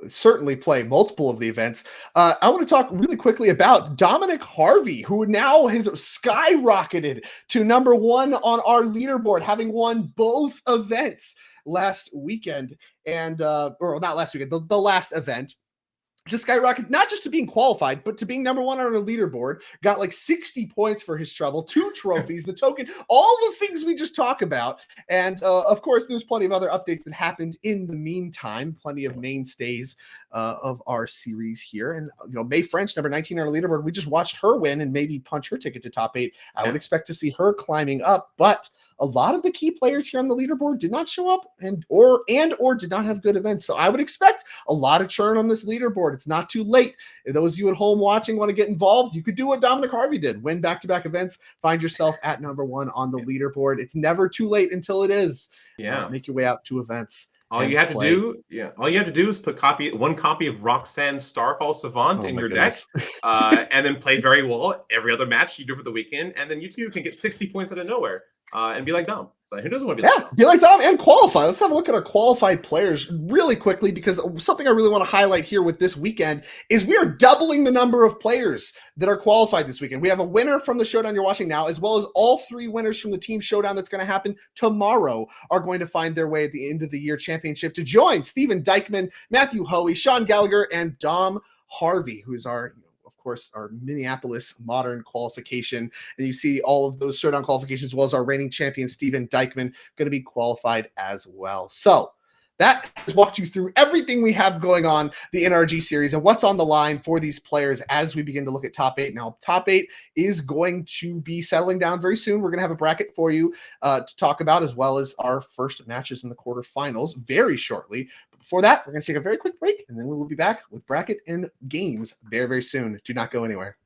certainly play multiple of the events. I want to talk really quickly about Dominic Harvey, who now has skyrocketed to number 1 on our leaderboard, having won both events last weekend or not last weekend, the last event. Just skyrocketed, not just to being qualified, but to being number 1 on our leaderboard. Got like 60 points for his trouble, 2 trophies, the token, all the things we just talked about. And of course, there's plenty of other updates that happened in the meantime, plenty of mainstays of our series here. And, May French, number 19 on our leaderboard, we just watched her win and maybe punch her ticket to top 8. I would expect to see her climbing up, but a lot of the key players here on the leaderboard did not show up or did not have good events. So I would expect a lot of churn on this leaderboard. It's not too late. If those of you at home watching want to get involved, you could do what Dominic Harvey did. Win back-to-back events. Find yourself at number 1 on the leaderboard. It's never too late until it is. Make your way out to events. All you have to do is put one copy of Roxanne's Starfall Savant in your deck, and then play very well every other match you do for the weekend, and then you too can get 60 points out of nowhere and be like Dom. So who doesn't want to be like Dom? Be like Dom and qualify. Let's have a look at our qualified players really quickly, because something I really want to highlight here with this weekend is we are doubling the number of players that are qualified this weekend. We have a winner from the showdown you're watching now, as well as all 3 winners from the team showdown that's going to happen tomorrow are going to find their way at the end of the year championship to join Steven Dykman, Matthew Hoey, Sean Gallagher, and Dom Harvey, who's our Minneapolis modern qualification. And you see all of those showdown qualifications, as well as our reigning champion, Steven Dykman, going to be qualified as well. So that has walked you through everything we have going on the NRG series and what's on the line for these players as we begin to look at top 8. Now, top 8 is going to be settling down very soon. We're going to have a bracket for you to talk about, as well as our first matches in the quarterfinals very shortly. But before that, we're going to take a very quick break, and then we will be back with bracket and games very, very soon. Do not go anywhere.